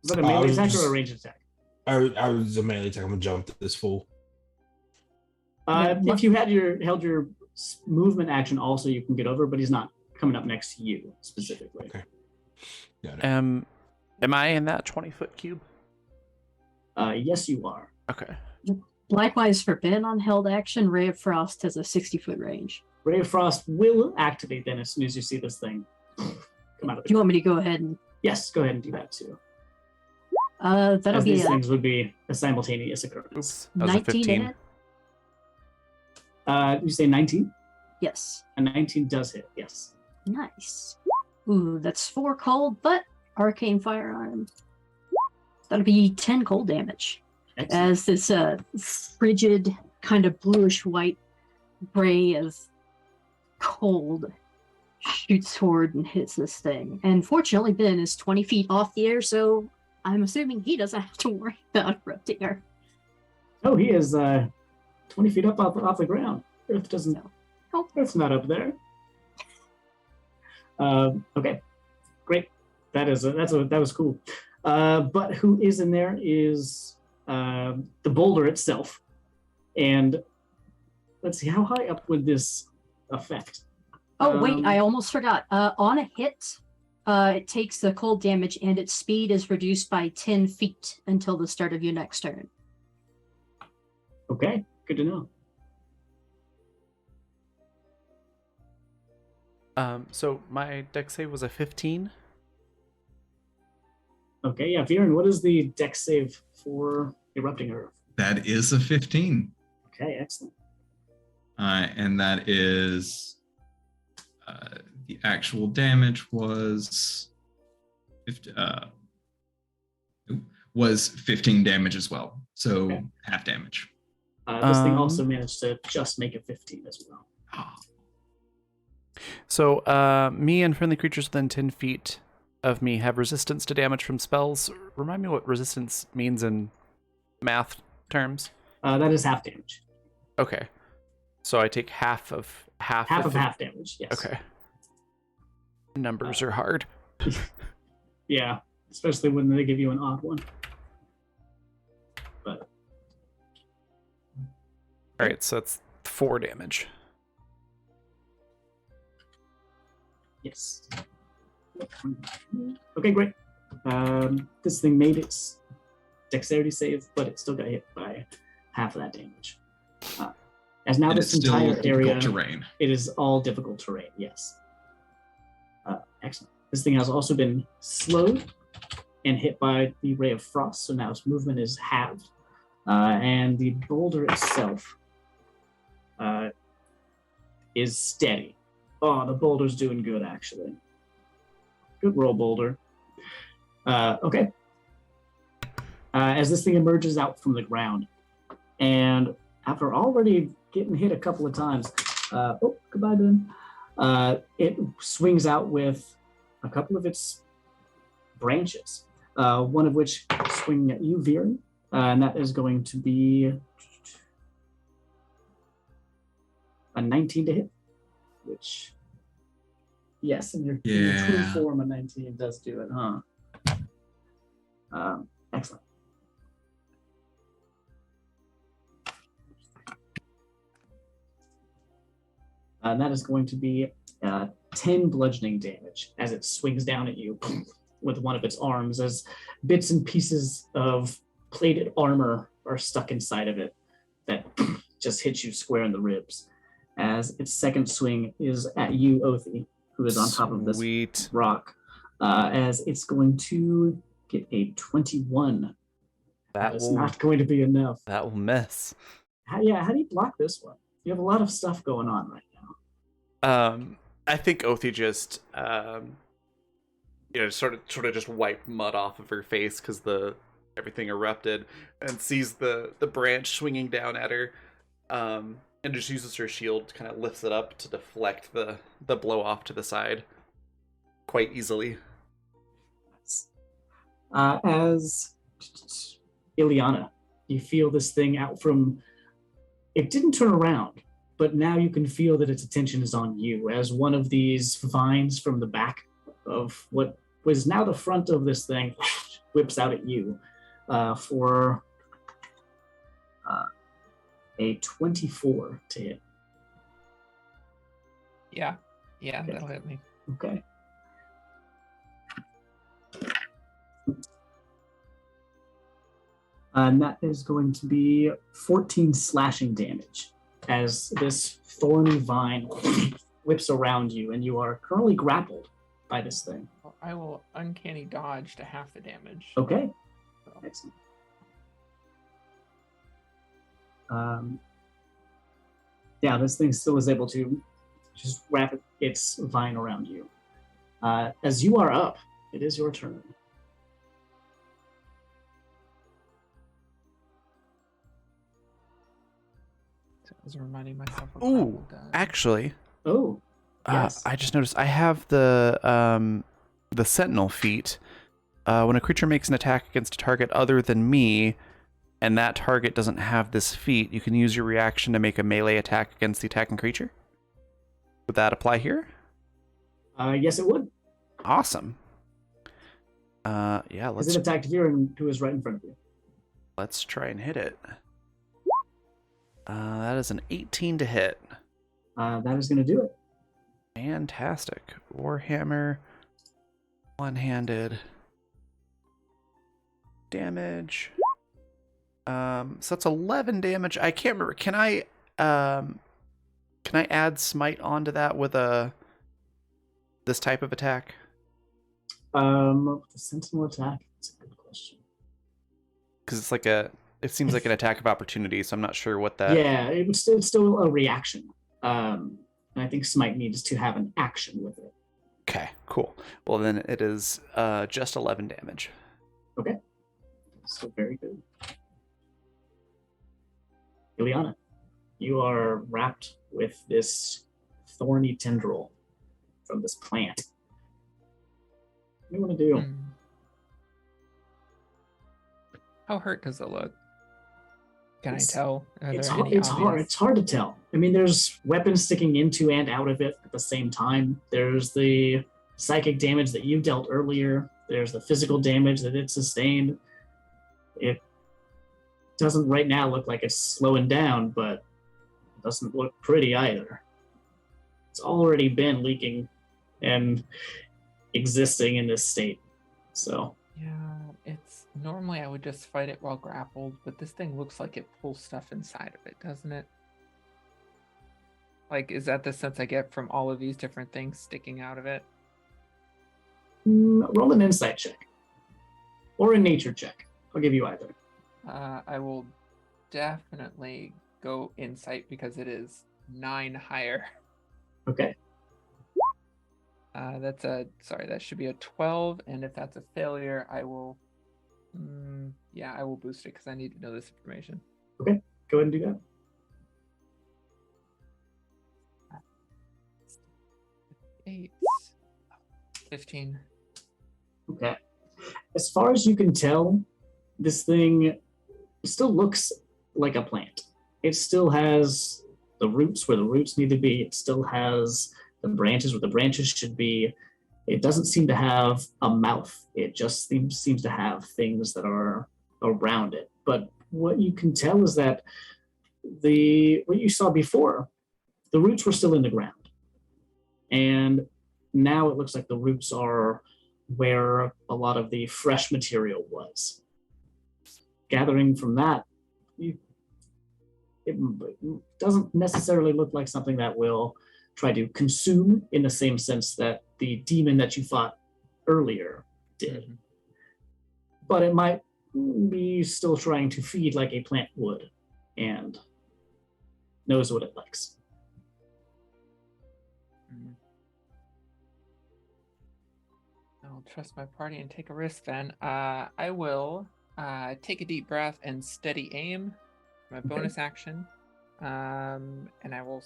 Is that a melee attack or a ranged attack? I was a melee attack. I'm gonna jump this fool. If you had held your movement action, also you can get over, but he's not coming up next to you specifically. Okay. Got it. Am I in that 20-foot cube? Yes, you are. Okay. Likewise for Ben on held action, Ray of Frost has a 60-foot range. Ray of Frost will activate then as soon as you see this thing come out of Do you want me to go ahead and? Yes, go ahead and do that too. That'll As be these a things would be a simultaneous occurrence. Oops. That was a 19 15. hit. You say 19? Yes. A 19 does hit, yes. Nice. Ooh, that's 4 cold, but arcane firearm. That'll be 10 cold damage. Excellent. As this frigid, kind of bluish white ray of cold shoots forward and hits this thing. And fortunately, Ben is 20 feet off the air, so I'm assuming he doesn't have to worry about erupting air. Oh, he is 20 feet up off the ground. Earth doesn't know. Oh, Earth's not up there. Okay, great. That was cool. But who is in there is the boulder itself. And let's see, how high up would this affect? Oh, wait, I almost forgot. On a hit, it takes the cold damage and its speed is reduced by 10 feet until the start of your next turn. Okay, good to know. So my dex save was a 15. Okay, yeah, Viren, what is the dex save for Erupting Earth? That is a 15. Okay, excellent. And that is the actual damage was 15 damage as well. So Okay. half damage. This thing also managed to just make a 15 as well. So me and friendly creatures within 10 feet of me have resistance to damage from spells. Remind me what resistance means in math terms. That is half damage. Okay. So I take half of half. Half of half damage, yes. Okay. Numbers are hard. Yeah, especially when they give you an odd one. But All right, so that's 4 damage. yes. Okay, great. This thing made its dexterity save, but it still got hit by half of that damage. As now And this it's still entire difficult area, terrain. it is all difficult terrain, yes. Excellent. This thing has also been slowed and hit by the Ray of Frost, so now its movement is halved. And the boulder itself is steady. Oh, the boulder's doing good, actually. Good roll, boulder. Okay. As this thing emerges out from the ground, and after already getting hit a couple of times, oh, goodbye, Ben. It swings out with a couple of its branches, one of which swinging at you, Viren, and that is going to be a 19 to hit, which, yes, in your true form, a 19 does do it, huh? Excellent. And that is going to be 10 bludgeoning damage as it swings down at you with one of its arms, as bits and pieces of plated armor are stuck inside of it that just hits you square in the ribs. As its second swing is at you, Othi, who is on top of this rock, as it's going to get a 21. That is not going to be enough. That will miss. How do you block this one? You have a lot of stuff going on right now. I think Othi just, sort of just wiped mud off of her face because everything erupted, and sees the branch swinging down at her, and just uses her shield, kind of lifts it up to deflect the blow off to the side quite easily. As Ileana, you feel this thing out from. It didn't turn around, but now you can feel that its attention is on you as one of these vines from the back of what was now the front of this thing whips out at you for a 24 to hit. Yeah, okay. That'll hit me. Okay. And that is going to be 14 slashing damage as this thorny vine whips around you, and you are currently grappled by this thing. Well, I will uncanny dodge to half the damage. Okay. So. Excellent. Yeah, this thing still is able to just wrap its vine around you. As you are up, it is your turn. So I was reminding myself of Ooh, actually. Oh, yes. I just noticed I have the Sentinel feat. When a creature makes an attack against a target other than me, and that target doesn't have this feat, you can use your reaction to make a melee attack against the attacking creature. Would that apply here? Yes, it would. Awesome. Yeah, let's. Is it attacked Viren, who is right in front of you? Let's try and hit it. That is an 18 to hit. That is going to do it. Fantastic. Warhammer. One-handed. Damage. So that's 11 damage. I can't remember. Can I add smite onto that with this type of attack? The sentinel attack. That's a good question. Because it seems like an attack of opportunity, so I'm not sure what that. Yeah, it's still a reaction. And I think smite needs to have an action with it. Okay, cool. Well, then it is just 11 damage. Okay. So very good. Ileana, you are wrapped with this thorny tendril from this plant. What do you want to do? How hurt does it look? Can I tell? It's hard to tell. I mean, there's weapons sticking into and out of it at the same time. There's the psychic damage that you dealt earlier. There's the physical damage that it sustained. It doesn't right now look like it's slowing down, but it doesn't look pretty either. It's already been leaking, and existing in this state. So Yeah, it's normally I would just fight it while grappled, but this thing looks like it pulls stuff inside of it, doesn't it? Like, is that the sense I get from all of these different things sticking out of it? roll an insight check or a nature check. I'll give you either. I will definitely go insight because it is 9 higher. Okay. That should be a 12, and if that's a failure, I will, I will boost it because I need to know this information. Okay, go ahead and do that. 8, 15. Okay. As far as you can tell, this thing still looks like a plant. It still has the roots where the roots need to be. It still has the branches where the branches should be. It doesn't seem to have a mouth. It just seems to have things that are around it. But what you can tell is that what you saw before, the roots were still in the ground. And now it looks like the roots are where a lot of the fresh material was. Gathering from that, it doesn't necessarily look like something that will try to consume in the same sense that the demon that you fought earlier did. Mm-hmm. But it might be still trying to feed like a plant would and knows what it likes. I'll trust my party and take a risk then. I will take a deep breath and steady aim, my bonus action. And I will,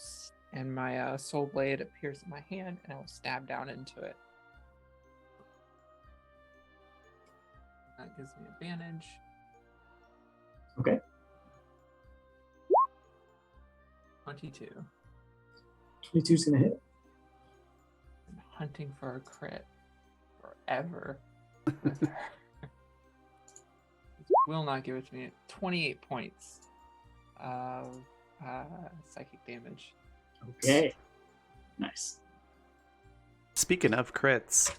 and my soul blade appears in my hand, and I will stab down into it. That gives me advantage. Okay. 22. 22's gonna hit. I'm hunting for a crit forever with her. Will not give it to me. 28 points of psychic damage. Okay. Nice. Speaking of crits,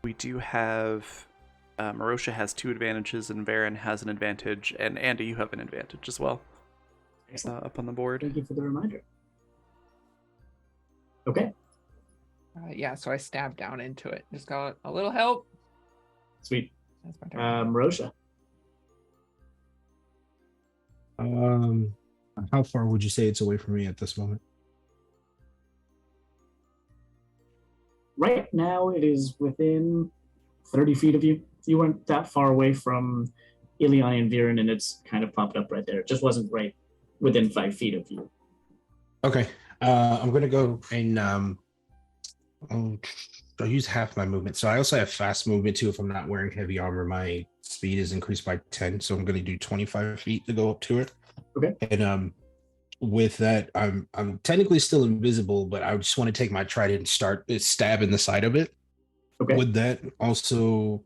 we do have Marosha has 2 advantages, and Varen has an advantage, and Andy, you have an advantage as well. Up on the board. Thank you for the reminder. Okay. So I stabbed down into it. Just got a little help. Sweet. That's my turn. Marosha. How far would you say it's away from me at this moment? Right now, it is within 30 feet of you. You weren't that far away from Ilion and Viren, and it's kind of popped up right there. It just wasn't right within 5 feet of you. Okay. I'm going to go and I'll use half my movement. So I also have fast movement too. If I'm not wearing heavy armor, my speed is increased by 10. So I'm going to do 25 feet to go up to it. Okay. And with that, I'm technically still invisible, but I just want to take my trident and start stab in the side of it. Okay. Would that also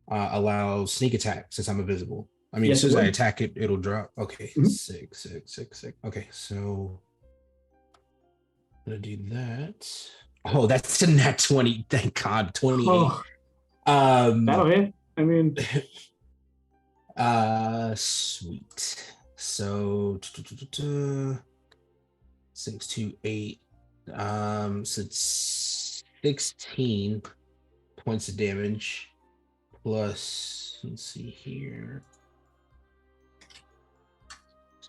allow sneak attack since I'm invisible? I mean, yes, as soon as I attack it, it'll drop. Okay. Mm-hmm. Six. Okay, so I'm gonna do that. Oh, that's a nat 20. Thank God. 28. Oh, that'll hit. I mean, sweet. So 6 to 8. So it's 16 points of damage plus, let's see here,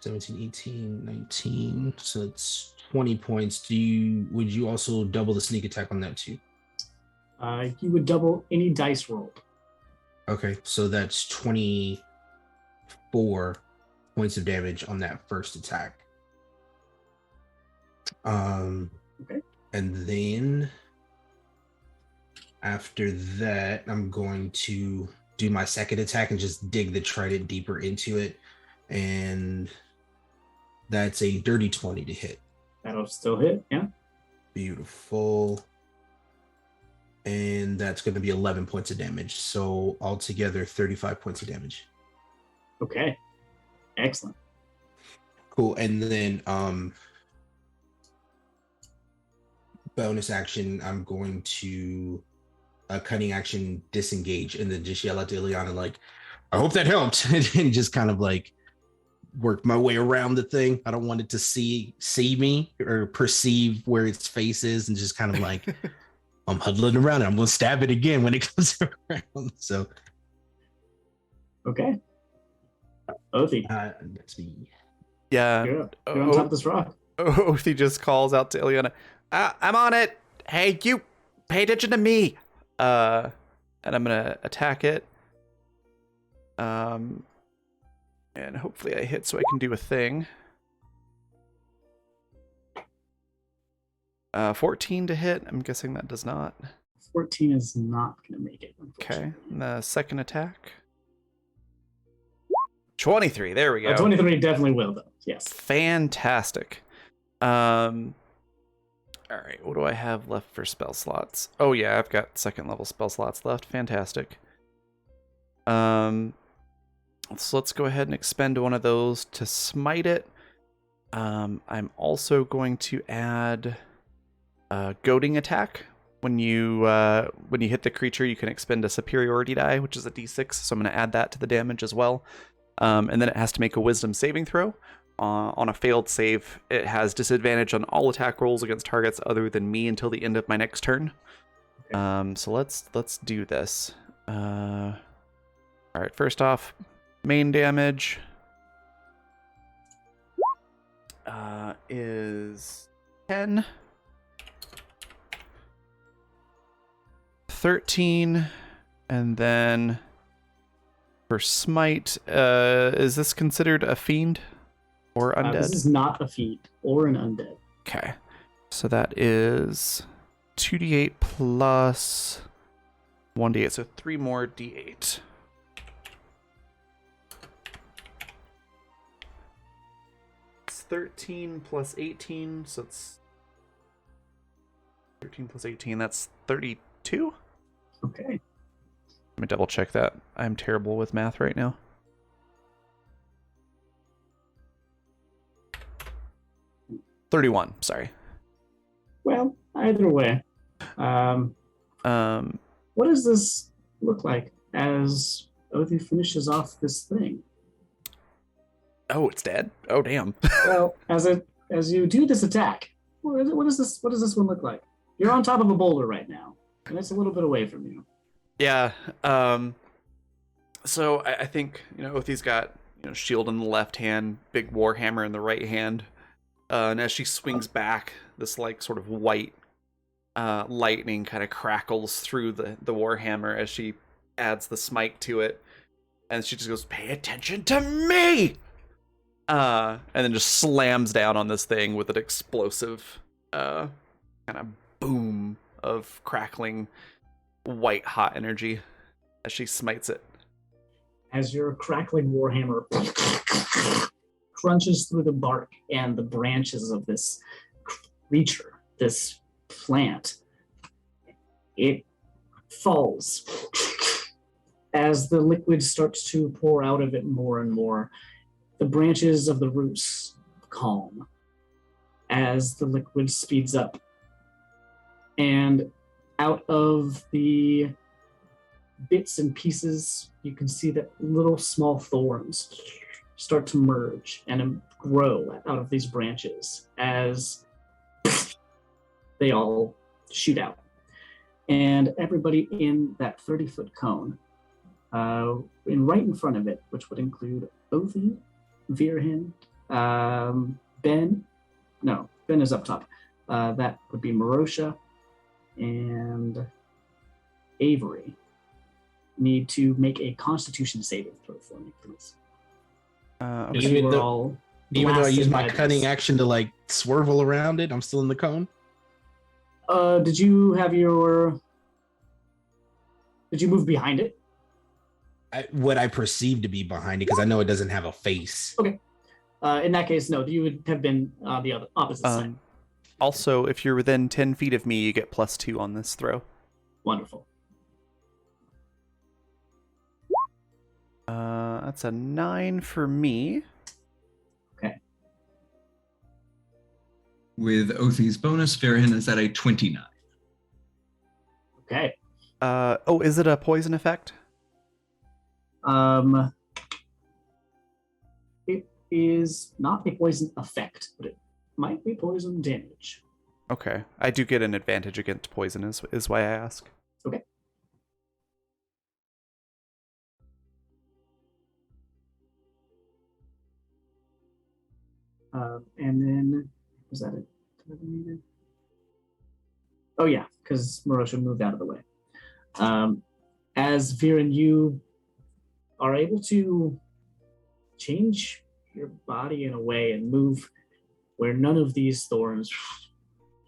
17, 18, 19. So it's 20 points. Would you also double the sneak attack on that too? You would double any dice rolled. Okay, so that's 24 points of damage on that first attack. Okay. And then after that, I'm going to do my second attack and just dig the trident deeper into it. And that's a dirty 20 to hit. That'll still hit, yeah. Beautiful. And that's going to be 11 points of damage. So altogether, 35 points of damage. Okay. Excellent. Cool. And then bonus action, I'm going to a cunning action disengage and then just yell at Ileana like, I hope that helped, and just kind of like work my way around the thing. I don't want it to see me or perceive where its face is, and just kind of like I'm huddling around it. I'm gonna stab it again when it comes around. So Okay. Othi, that's me. Yeah. you're on top of this rock. Othi just calls out to Ileana, I'm on it. Hey, you, pay attention to me. And I'm gonna attack it. And hopefully I hit so I can do a thing. 14 to hit. I'm guessing that does not. 14 is not going to make it. Okay. And the second attack. 23. There we go. 23 definitely will, though. Yes. Fantastic. All right. What do I have left for spell slots? Oh yeah, I've got second level spell slots left. Fantastic. So let's go ahead and expend one of those to smite it. I'm also going to add goading attack. When you hit the creature, you can expend a superiority die, which is a d6. So I'm going to add that to the damage as well. And then it has to make a wisdom saving throw. On a failed save, it has disadvantage on all attack rolls against targets other than me until the end of my next turn. Okay. So let's do this. All right, first off, main damage is 10, 13, and then for smite, is this considered a fiend or undead? This is not a fiend or an undead. Okay, so that is 2d8 plus 1d8, so 3 more d8. It's 13 plus 18, so it's 13 plus 18, that's 32? Okay. Let me double check that. I'm terrible with math right now. $31, sorry. Well, either way. What does this look like as Othi finishes off this thing? Oh, it's dead? Oh, damn. Well, as you do this attack, what does this one look like? You're on top of a boulder right now, and it's a little bit away from you. Yeah. So I think, Othi's got, shield in the left hand, big war hammer in the right hand. And as she swings back, this like sort of white lightning kind of crackles through the war hammer as she adds the smite to it. And she just goes, "Pay attention to me!" And then just slams down on this thing with an explosive kind of boom of crackling white hot energy as she smites it. As your crackling warhammer crunches through the bark and the branches of this creature, this plant, it falls. As the liquid starts to pour out of it more and more, the branches of the roots calm as the liquid speeds up. And out of the bits and pieces, you can see that little small thorns start to merge and grow out of these branches as they all shoot out. And everybody in that 30-foot cone, right in front of it, which would include Othi, Virhin, Ben is up top. That would be Marosha and Avery, need to make a Constitution saving throw for me, please. Okay. Even though I use my cunning action to like swervel around it, I'm still in the cone. Did you move behind it? What I perceive to be behind it, because I know it doesn't have a face. Okay. In that case, no, you would have been on the opposite side. Also, if you're within 10 feet of me, you get +2 on this throw. Wonderful. That's a 9 for me. Okay. With Othi's bonus, Farhan is at a 29. Okay. Oh, is it a poison effect? It is not a poison effect, but it might be poison damage. Okay. I do get an advantage against poison is why I ask. Okay. And then, was that it? Oh yeah, because Marosha moved out of the way. As Viren, you are able to change your body in a way and move where none of these thorns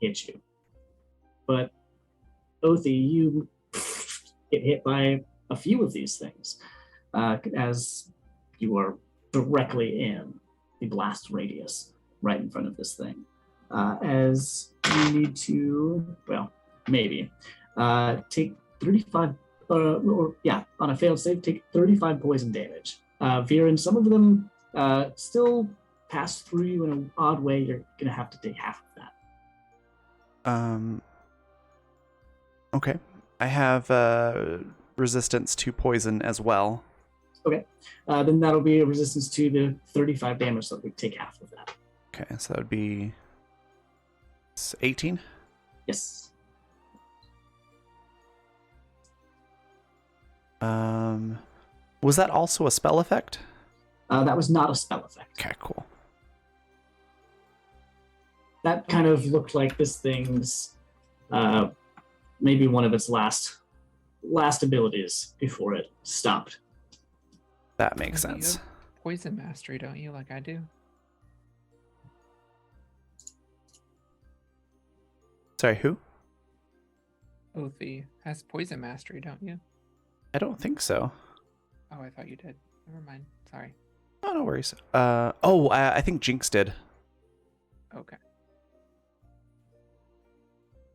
hit you. But Othi, you get hit by a few of these things as you are directly in the blast radius right in front of this thing. As you need to, well, maybe, take 35, on a failed save, take 35 poison damage. Viren, some of them still pass through you in an odd way. You're going to have to take half of that. Okay. I have resistance to poison as well. Okay. Then that'll be a resistance to the 35 damage, so we take half of that. Okay, so that would be 18? Yes. Was that also a spell effect? That was not a spell effect. Okay, cool. That kind of looked like this thing's maybe one of its last abilities before it stopped. That makes You sense. have poison mastery, don't you? Like I do. Sorry, who? Othi has poison mastery, don't you? I don't think so. Oh, I thought you did. Never mind. Sorry. Oh, no worries. I think Jinx did. Okay.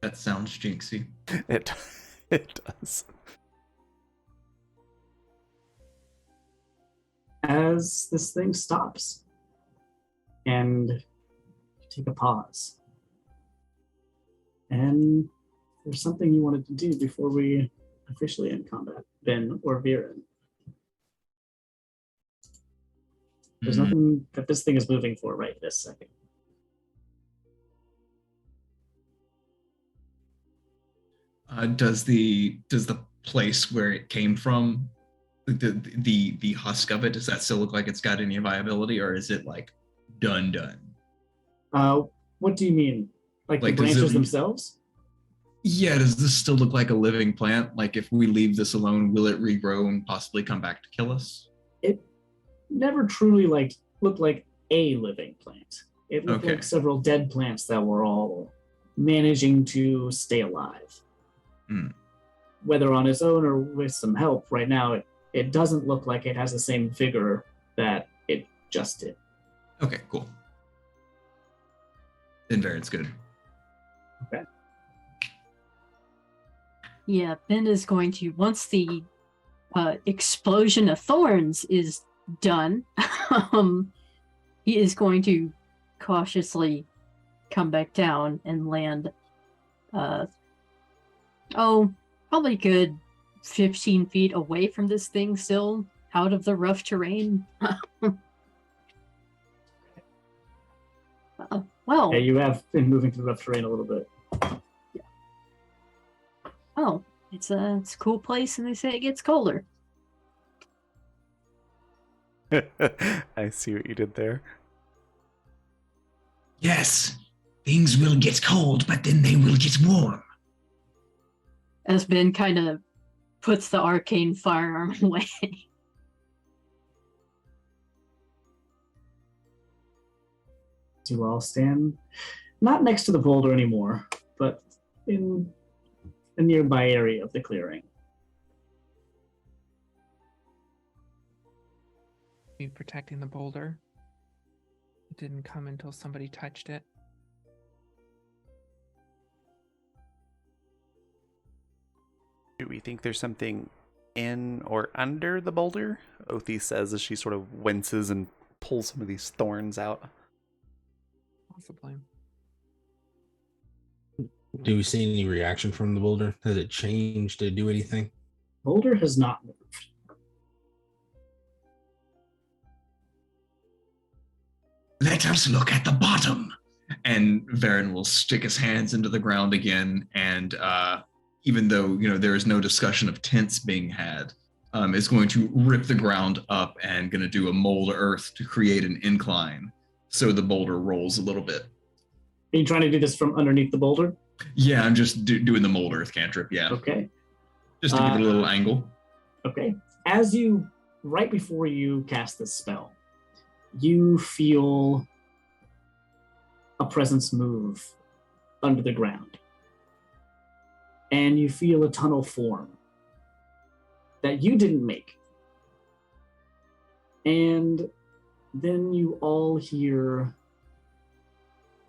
That sounds jinxy. It does. As this thing stops and you take a pause, and there's something you wanted to do before we officially end combat, Ben or Viren. There's nothing that this thing is moving for right this second. Does the place where it came from, the husk of it, does that still look like it's got any viability, or is it like done? What do you mean? Like the Like, branches themselves? Yeah, does this still look like a living plant? Like, if we leave this alone, will it regrow and possibly come back to kill us? It never truly looked like a living plant. It looked Okay. like several dead plants that were all managing to stay alive. Whether on its own or with some help, right now it doesn't look like it has the same vigor that it just did. Okay, cool. Then Varen's good. Okay. Yeah, Ben is going to, once the explosion of thorns is done, he is going to cautiously come back down and land, probably good 15 feet away from this thing, still out of the rough terrain. Well, Yeah, you have been moving through the rough terrain a little bit. oh, it's a cool place, and they say it gets colder. I see what you did there. Yes, things will get cold, but then they will get warm. As Ben kind of puts the arcane firearm away. You all stand not next to the boulder anymore, but in a nearby area of the clearing. Me protecting the boulder. It didn't come until somebody touched it. Do we think there's something in or under the boulder? Othi says as she sort of winces and pulls some of these thorns out. Possibly. Do we see any reaction from the boulder? Has it changed to do anything? Boulder has not moved. Let us look at the bottom. And Varen will stick his hands into the ground again, and even though there is no discussion of tents being had, is going to rip the ground up and going to do a mold earth to create an incline, so the boulder rolls a little bit. Are you trying to do this from underneath the boulder? Yeah, I'm just doing the mold earth cantrip. Yeah, Okay. just to give it a little angle. Okay. Right before you cast this spell, you feel a presence move under the ground. And you feel a tunnel form that you didn't make. And then you all hear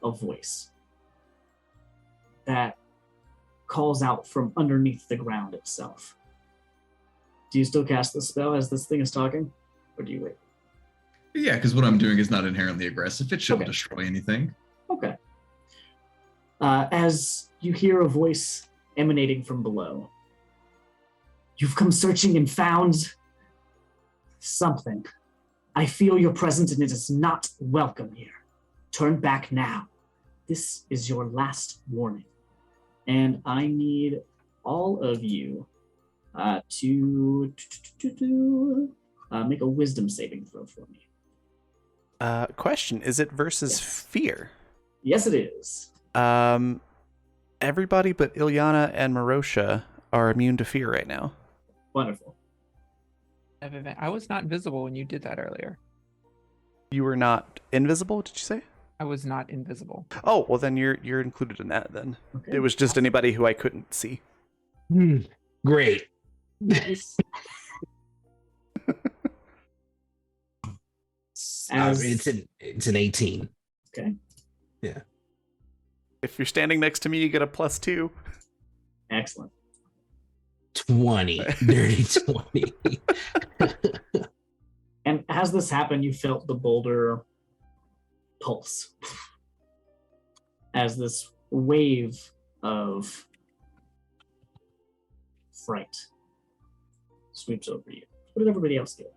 a voice that calls out from underneath the ground itself. Do you still cast the spell as this thing is talking? Or do you wait? Yeah, because what I'm doing is not inherently aggressive. It shouldn't destroy anything. Okay. As you hear a voice emanating from below, you've come searching and found something. I feel your presence and it is not welcome here. Turn back now. This is your last warning. And I need all of you to make a wisdom saving throw for me. Question, is it versus fear? Yes, it is. Everybody but Ilyana and Marosha are immune to fear right now. Wonderful. I was not invisible when you did that earlier. You were not invisible, did you say? I was not invisible. Oh, well then you're included in that then. Okay. It was just anybody who I couldn't see. Great. Nice. It's an 18. Okay. Yeah. If you're standing next to me, you get a +2. Excellent. 20. Dirty 20. And as this happened, you felt the boulder pulse as this wave of fright sweeps over you. What did everybody else get?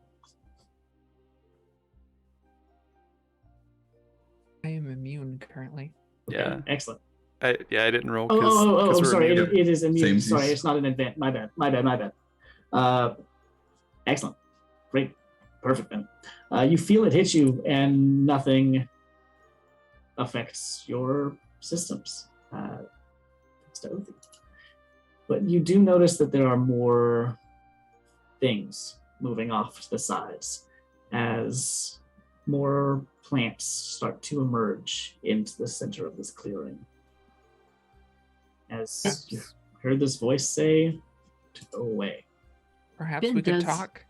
I am immune currently. Okay, Yeah. excellent. I didn't roll. Oh, we're sorry. immune. It is immune. Same. Sorry, it's not an event. My bad. Excellent. Great. Perfect then. You feel it hit you and nothing affects your systems. Thanks to Othi. But you do notice that there are more things moving off to the sides as more plants start to emerge into the center of this clearing. As you heard this voice say, to go away. Perhaps Ben we could does. talk.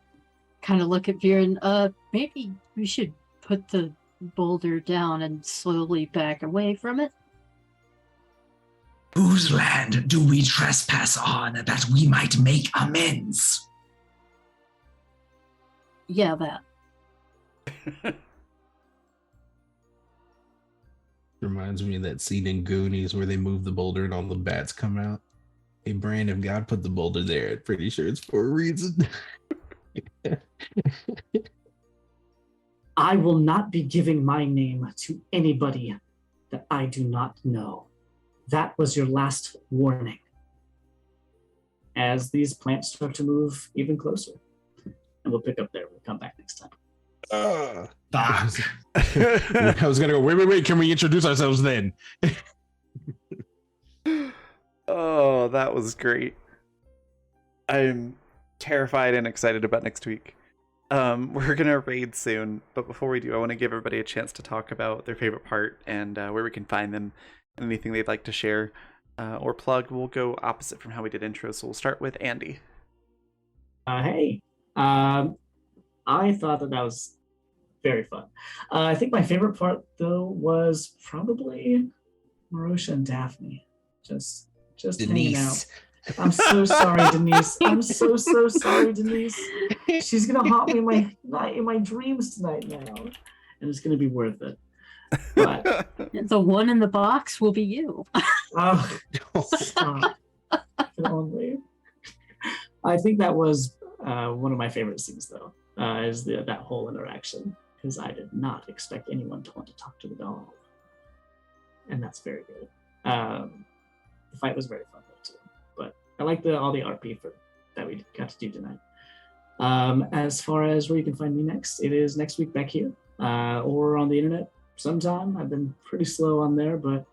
Kind of look at Viren. Maybe we should put the boulder down and slowly back away from it. Whose land do we trespass on that we might make amends? Yeah, that. Reminds me of that scene in Goonies where they move the boulder and all the bats come out. Hey, Brandon, God put the boulder there. I'm pretty sure it's for a reason. I will not be giving my name to anybody that I do not know. That was your last warning. As these plants start to move even closer. And we'll pick up there. We'll come back next time. Fuck. I was gonna go, wait, can we introduce ourselves then? Oh, that was great. I'm terrified and excited about next week. We're gonna raid soon, but before we do, I want to give everybody a chance to talk about their favorite part and where we can find them, and anything they'd like to share or plug. We'll go opposite from how we did intro, so we'll start with Andy. Hey, I thought that was very fun. I think my favorite part, though, was probably Marosha and Daphne. Just hanging out. I'm so sorry, Denise. I'm so sorry, Denise. She's gonna haunt me in my dreams tonight now, and it's gonna be worth it. But The one in the box will be you. Oh, stop. If only. I think that was one of my favorite scenes, though, is that whole interaction, because I did not expect anyone to want to talk to the doll. And that's very good. The fight was very fun, though, too. But I like all the RP that we got to do tonight. As far as where you can find me next, it is next week back here or on the internet sometime. I've been pretty slow on there, but,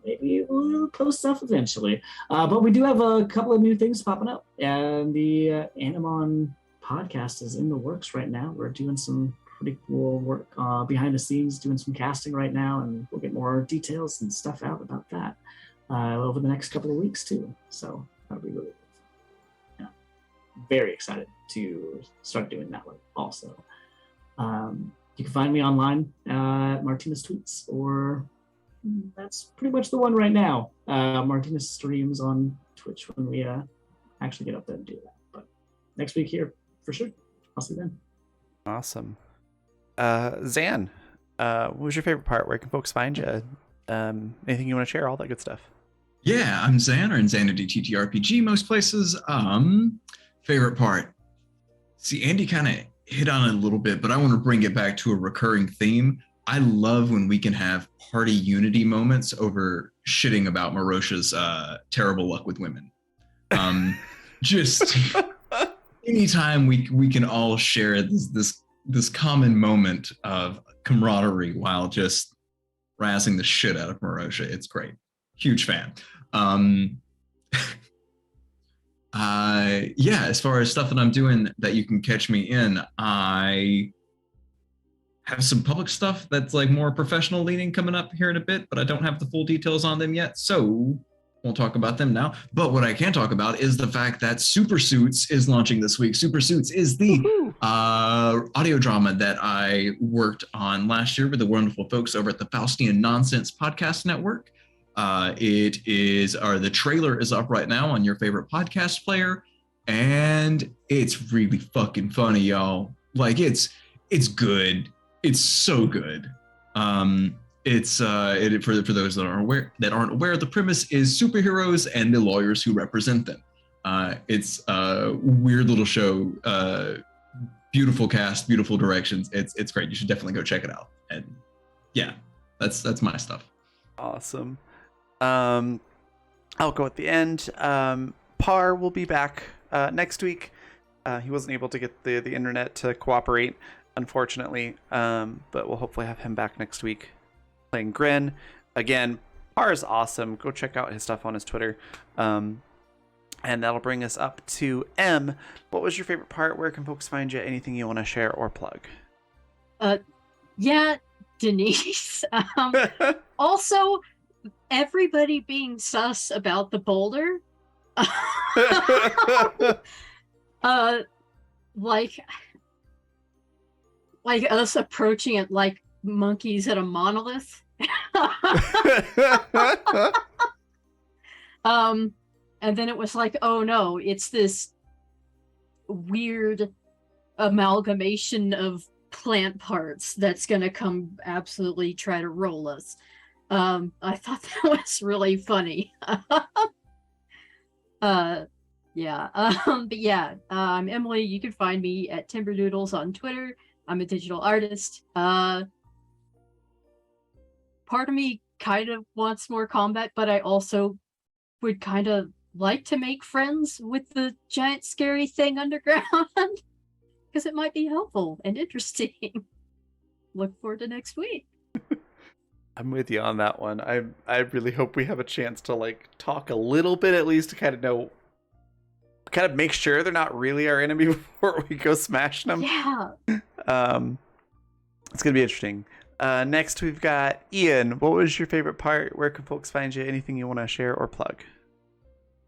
maybe we'll post stuff eventually. But we do have a couple of new things popping up. And the Animon podcast is in the works right now. We're doing some pretty cool work behind the scenes, doing some casting right now, and we'll get more details and stuff out about that over the next couple of weeks too. So that'll be really cool. Yeah. Very excited to start doing that one also. You can find me online at Martinez Tweets, or that's pretty much the one right now. Martinez streams on Twitch when we actually get up there and do that. But next week here, for sure. I'll see you then. Awesome. Zan, what was your favorite part? Where can folks find you? Anything you want to share? All that good stuff. Yeah, I'm Zan, or Insanity TTRPG most places. Favorite part. See, Andy kind of hit on it a little bit, but I want to bring it back to a recurring theme. I love when we can have party unity moments over shitting about Marosha's terrible luck with women. Just anytime we can all share this common moment of camaraderie while just razzing the shit out of Marosha. It's great. Huge fan. Yeah, as far as stuff that I'm doing that you can catch me in, I have some public stuff that's like more professional leaning coming up here in a bit, but I don't have the full details on them yet, so won't talk about them now. But what I can talk about is the fact that Super Suits is launching this week. Super Suits is the audio drama that I worked on last year with the wonderful folks over at the Faustian Nonsense Podcast Network. The trailer is up right now on your favorite podcast player, and it's really fucking funny, y'all. Like it's good. It's so good. For those that aren't aware, the premise is superheroes and the lawyers who represent them. It's a weird little show. Beautiful cast, beautiful directions. It's great. You should definitely go check it out. And yeah, that's my stuff. Awesome. I'll go at the end. Par will be back next week. He wasn't able to get the internet to cooperate, unfortunately, but we'll hopefully have him back next week playing Grin. Again, Par is awesome. Go check out his stuff on his Twitter. And that'll bring us up to M. What was your favorite part? Where can folks find you? Anything you want to share or plug? Yeah, Denise. Also, everybody being sus about the boulder. Like us approaching it like monkeys at a monolith. And then it was like, oh no, it's this weird amalgamation of plant parts that's gonna come absolutely try to roll us. I thought that was really funny. But yeah, I'm Emily. You can find me at Timberdoodles on Twitter. I'm a digital artist. Part of me kind of wants more combat, but I also would kind of like to make friends with the giant scary thing underground because it might be helpful and interesting. Look forward to next week. I'm with you on that one. I really hope we have a chance to like talk a little bit at least to kind of make sure they're not really our enemy before we go smashing them. Yeah. It's gonna be interesting. Next we've got Ian. What was your favorite part? Where can folks find you? Anything you want to share or plug?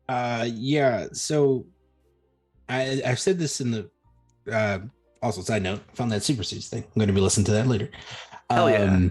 Yeah. So I've said this in the also side note, found that Super Suits thing. I'm going to be listening to that later. Hell yeah.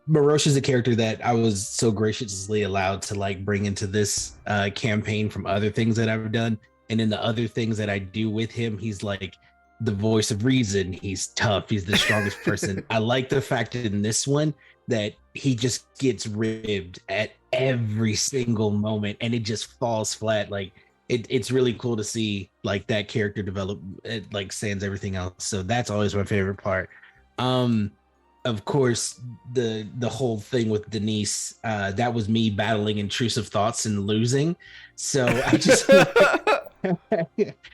Marosha is a character that I was so graciously allowed to like bring into this campaign from other things that I've done, and in the other things that I do with him, he's like the voice of reason. He's tough. He's the strongest person. I like the fact that in this one that he just gets ribbed at every single moment and it just falls flat. Like it's really cool to see like that character develop. It like sans everything else. So that's always my favorite part. Of course, the whole thing with Denise, that was me battling intrusive thoughts and losing. So I just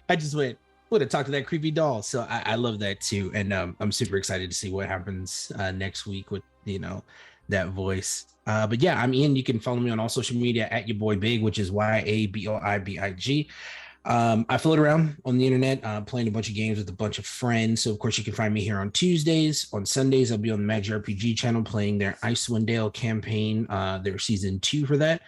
I just went, would have talked to that creepy doll. So I love that too. And I'm super excited to see what happens next week with, that voice. But yeah, I'm Ian. You can follow me on all social media at your boy Big, which is YABOIBIG. I float around on the internet, playing a bunch of games with a bunch of friends. So of course you can find me here on Tuesdays. On Sundays, I'll be on the Magic RPG channel playing their Icewind Dale campaign, their season 2 for that.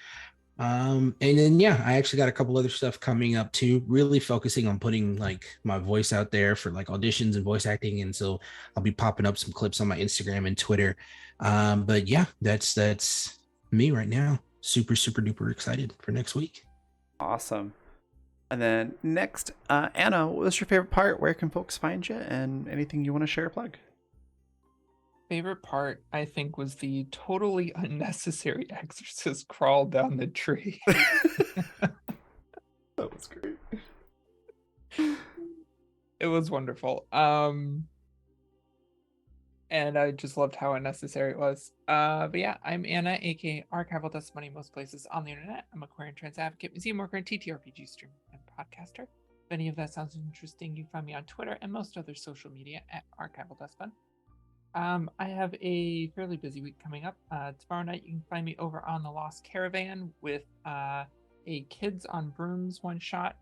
And then I actually got a couple other stuff coming up too, really focusing on putting like my voice out there for like auditions and voice acting. And so I'll be popping up some clips on my Instagram and Twitter. But yeah, that's me right now. Super, super duper excited for next week. Awesome. And then next, Anna, what was your favorite part? Where can folks find you? And anything you want to share or plug? Favorite part, I think, was the totally unnecessary exorcist crawl down the tree. That was great. It was wonderful. And I just loved how unnecessary it was. But yeah, I'm Anna, aka Archival Dust Money most places on the internet. I'm a queer and trans advocate, museum worker, and TTRPG streamer and podcaster. If any of that sounds interesting, you can find me on Twitter and most other social media at Archival Dust Fun. I have a fairly busy week coming up. Tomorrow night you can find me over on the Lost Caravan with a Kids on Brooms one shot.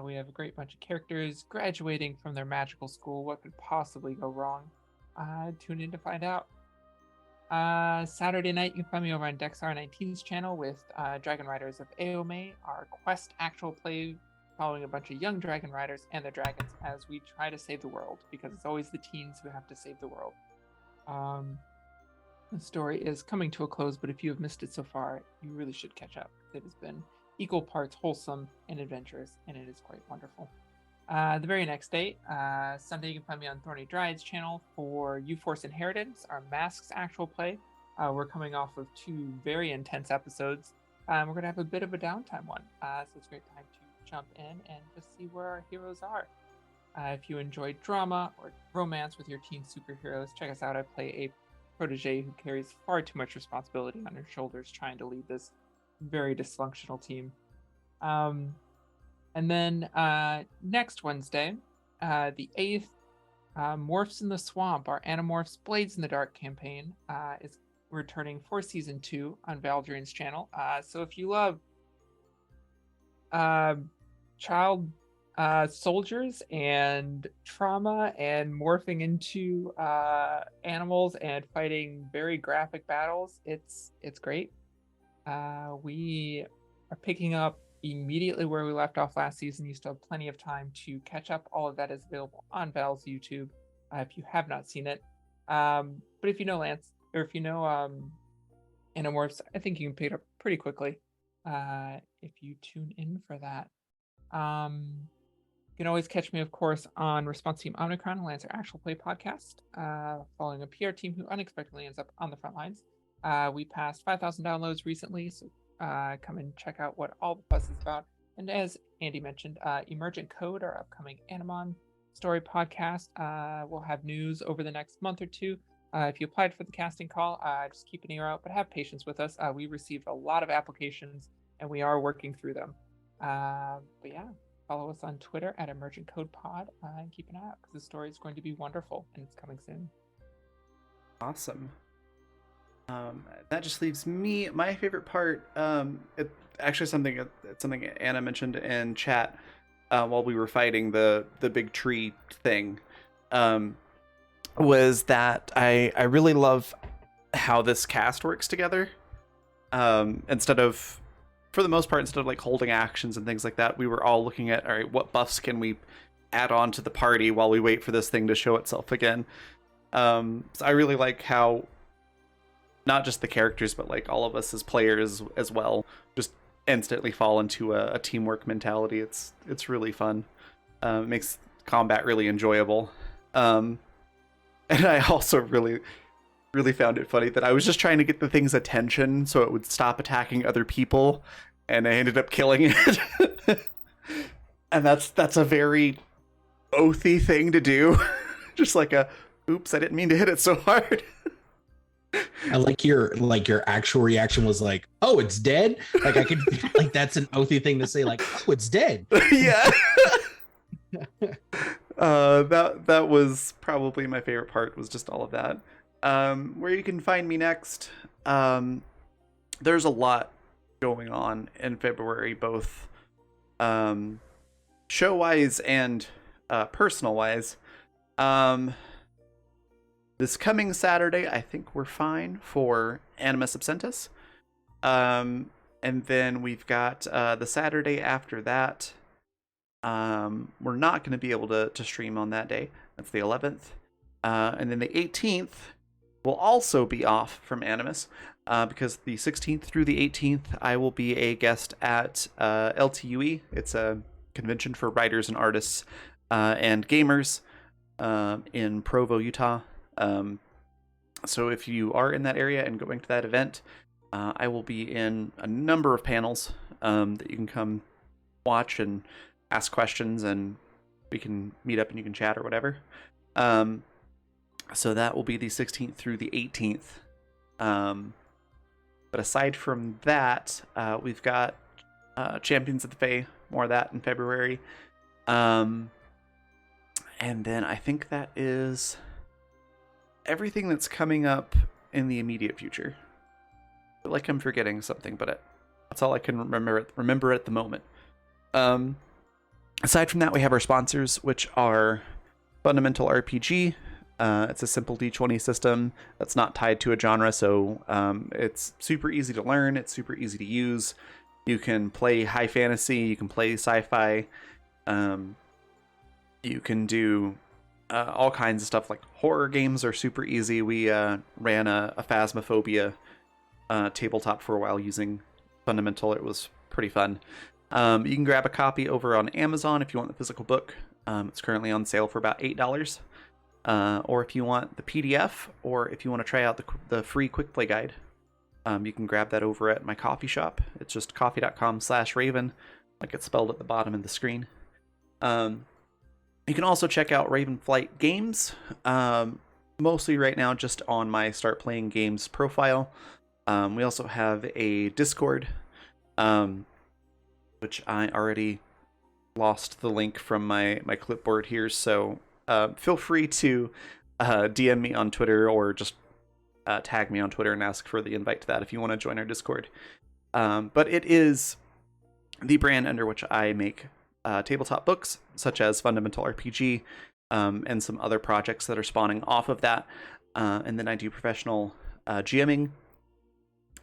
We have a great bunch of characters graduating from their magical school. What could possibly go wrong? Tune in to find out. Saturday night you can find me over on Dexar19's channel with Dragon Riders of Aome, our quest actual play following a bunch of young dragon riders and their dragons as we try to save the world, because it's always the teens who have to save the world. The story is coming to a close, but if you have missed it so far, you really should catch up. It has been equal parts wholesome and adventurous, and it is quite wonderful. The very next day, Sunday, you can find me on Thorny Dryad's channel for U-Force Inheritance, our Masks actual play. We're coming off of 2 very intense episodes. We're going to have a bit of a downtime one, so it's a great time to jump in and just see where our heroes are. If you enjoy drama or romance with your teen superheroes, check us out. I play a protege who carries far too much responsibility on her shoulders trying to lead this very dysfunctional team. And then next Wednesday, the 8th, Morphs in the Swamp, our Animorphs Blades in the Dark campaign, is returning for season 2 on Valdrian's channel. So if you love child soldiers and trauma and morphing into animals and fighting very graphic battles, it's great. We are picking up immediately where we left off last season. You still have plenty of time to catch up. All of that is available on Val's YouTube if you have not seen it. But if you know Lance, or if you know Animorphs, I think you can pick it up pretty quickly if you tune in for that. You can always catch me, of course, on Response Team Omnicron, Lancer Actual Play podcast, following a PR team who unexpectedly ends up on the front lines. We passed 5,000 downloads recently, so come and check out what all the fuss is about. And as Andy mentioned, Emergent Code, our upcoming Animon story podcast, will have news over the next month or two. If you applied for the casting call, just keep an ear out, but have patience with us. We received a lot of applications, and we are working through them. But yeah, follow us on Twitter at Emergent Code Pod, and keep an eye out because the story is going to be wonderful, and it's coming soon. Awesome. That just leaves me. My favorite part, it actually something Anna mentioned in chat while we were fighting the big tree thing, was that I really love how this cast works together. For the most part, instead of like holding actions and things like that, we were all looking at, all right, what buffs can we add on to the party while we wait for this thing to show itself again. So I really like how not just the characters, but like all of us as players as well, just instantly fall into a teamwork mentality. It's really fun. It makes combat really enjoyable. And I also really found it funny that I was just trying to get the thing's attention so it would stop attacking other people, and I ended up killing it. And that's a very oathy thing to do. Just like a, oops, I didn't mean to hit it so hard. I like your actual reaction was like, oh, it's dead. Like I could like that's an oathy thing to say, like, oh, it's dead. Yeah. That was probably my favorite part, was just all of that. Where you can find me next, there's a lot going on in February, both show-wise and personal-wise. This coming Saturday, I think we're fine for Animus Absentus. And then we've got the Saturday after that. We're not going to be able to stream on that day. That's the 11th. And then the 18th will also be off from Animus, because the 16th through the 18th, I will be a guest at LTUE. It's a convention for writers and artists and gamers in Provo, Utah. So if you are in that area and going to that event, I will be in a number of panels that you can come watch and ask questions, and we can meet up and you can chat or whatever. So that will be the 16th through the 18th. But aside from that, we've got Champions of the Fae, more of that in February. And then I think that is everything that's coming up in the immediate future. I feel like I'm forgetting something, but that's all I can remember at the moment. Aside from that, we have our sponsors, which are Fundamental RPG. It's a simple D20 system that's not tied to a genre, so it's super easy to learn. It's super easy to use. You can play high fantasy. You can play sci-fi. You can do all kinds of stuff. Like horror games are super easy. We ran a Phasmophobia tabletop for a while using Fundamental. It was pretty fun. You can grab a copy over on Amazon if you want the physical book. It's currently on sale for about $8. Or if you want the PDF, or if you want to try out the free quick play guide, you can grab that over at my coffee shop. It's just coffee.com/Raven, like it's spelled at the bottom of the screen. You can also check out Ravenflight Games, mostly right now just on my Start Playing Games profile. We also have a Discord, which I already lost the link from my clipboard here, so feel free to DM me on Twitter, or just tag me on Twitter and ask for the invite to that if you want to join our Discord. But it is the brand under which I make tabletop books, such as Fundamental RPG, and some other projects that are spawning off of that. And then I do professional GMing,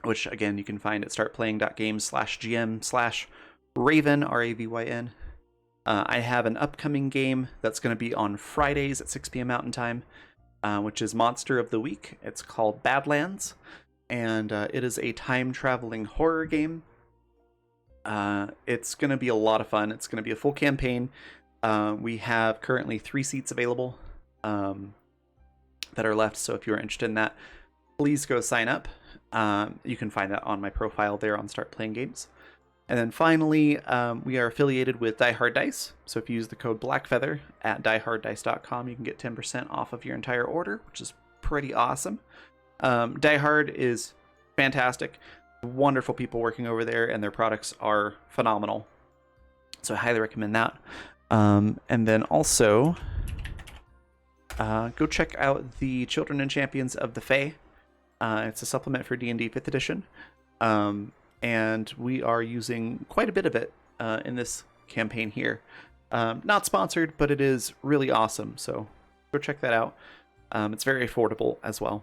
which again you can find at startplaying.games/GM/Raven, RAVYN. I have an upcoming game that's going to be on Fridays at 6 p.m. Mountain Time, which is Monster of the Week. It's called Badlands, and it is a time-traveling horror game. It's going to be a lot of fun. It's going to be a full campaign. We have currently 3 seats available that are left, so if you're interested in that, please go sign up. You can find that on my profile there on Start Playing Games. And then finally, we are affiliated with Die Hard Dice. So if you use the code BlackFeather at dieharddice.com, you can get 10% off of your entire order, which is pretty awesome. Die Hard is fantastic. Wonderful people working over there, and their products are phenomenal. So I highly recommend that. And then also, go check out the Children and Champions of the Fae. It's a supplement for D&D 5th edition. And we are using quite a bit of it in this campaign here. Not sponsored, but it is really awesome, so go check that out. It's very affordable as well.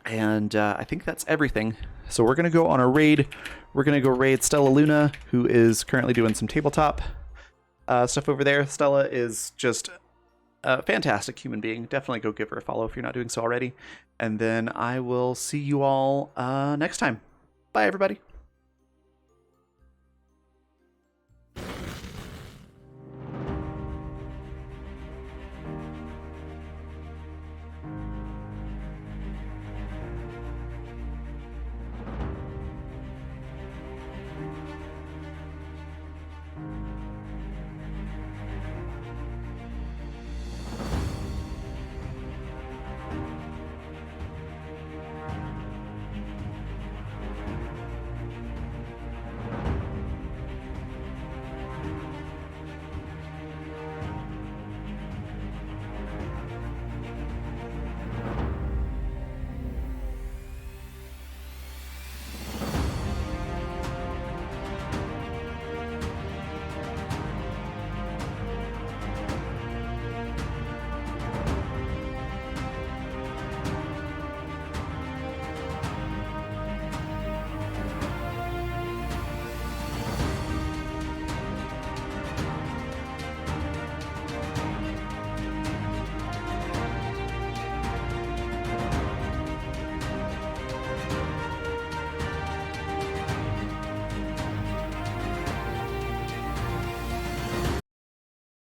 And I think that's everything. So we're going to go on a raid. We're going to go raid Stella Luna, who is currently doing some tabletop stuff over there. Stella is just a fantastic human being. Definitely go give her a follow if you're not doing so already. And then I will see you all next time. Bye, everybody.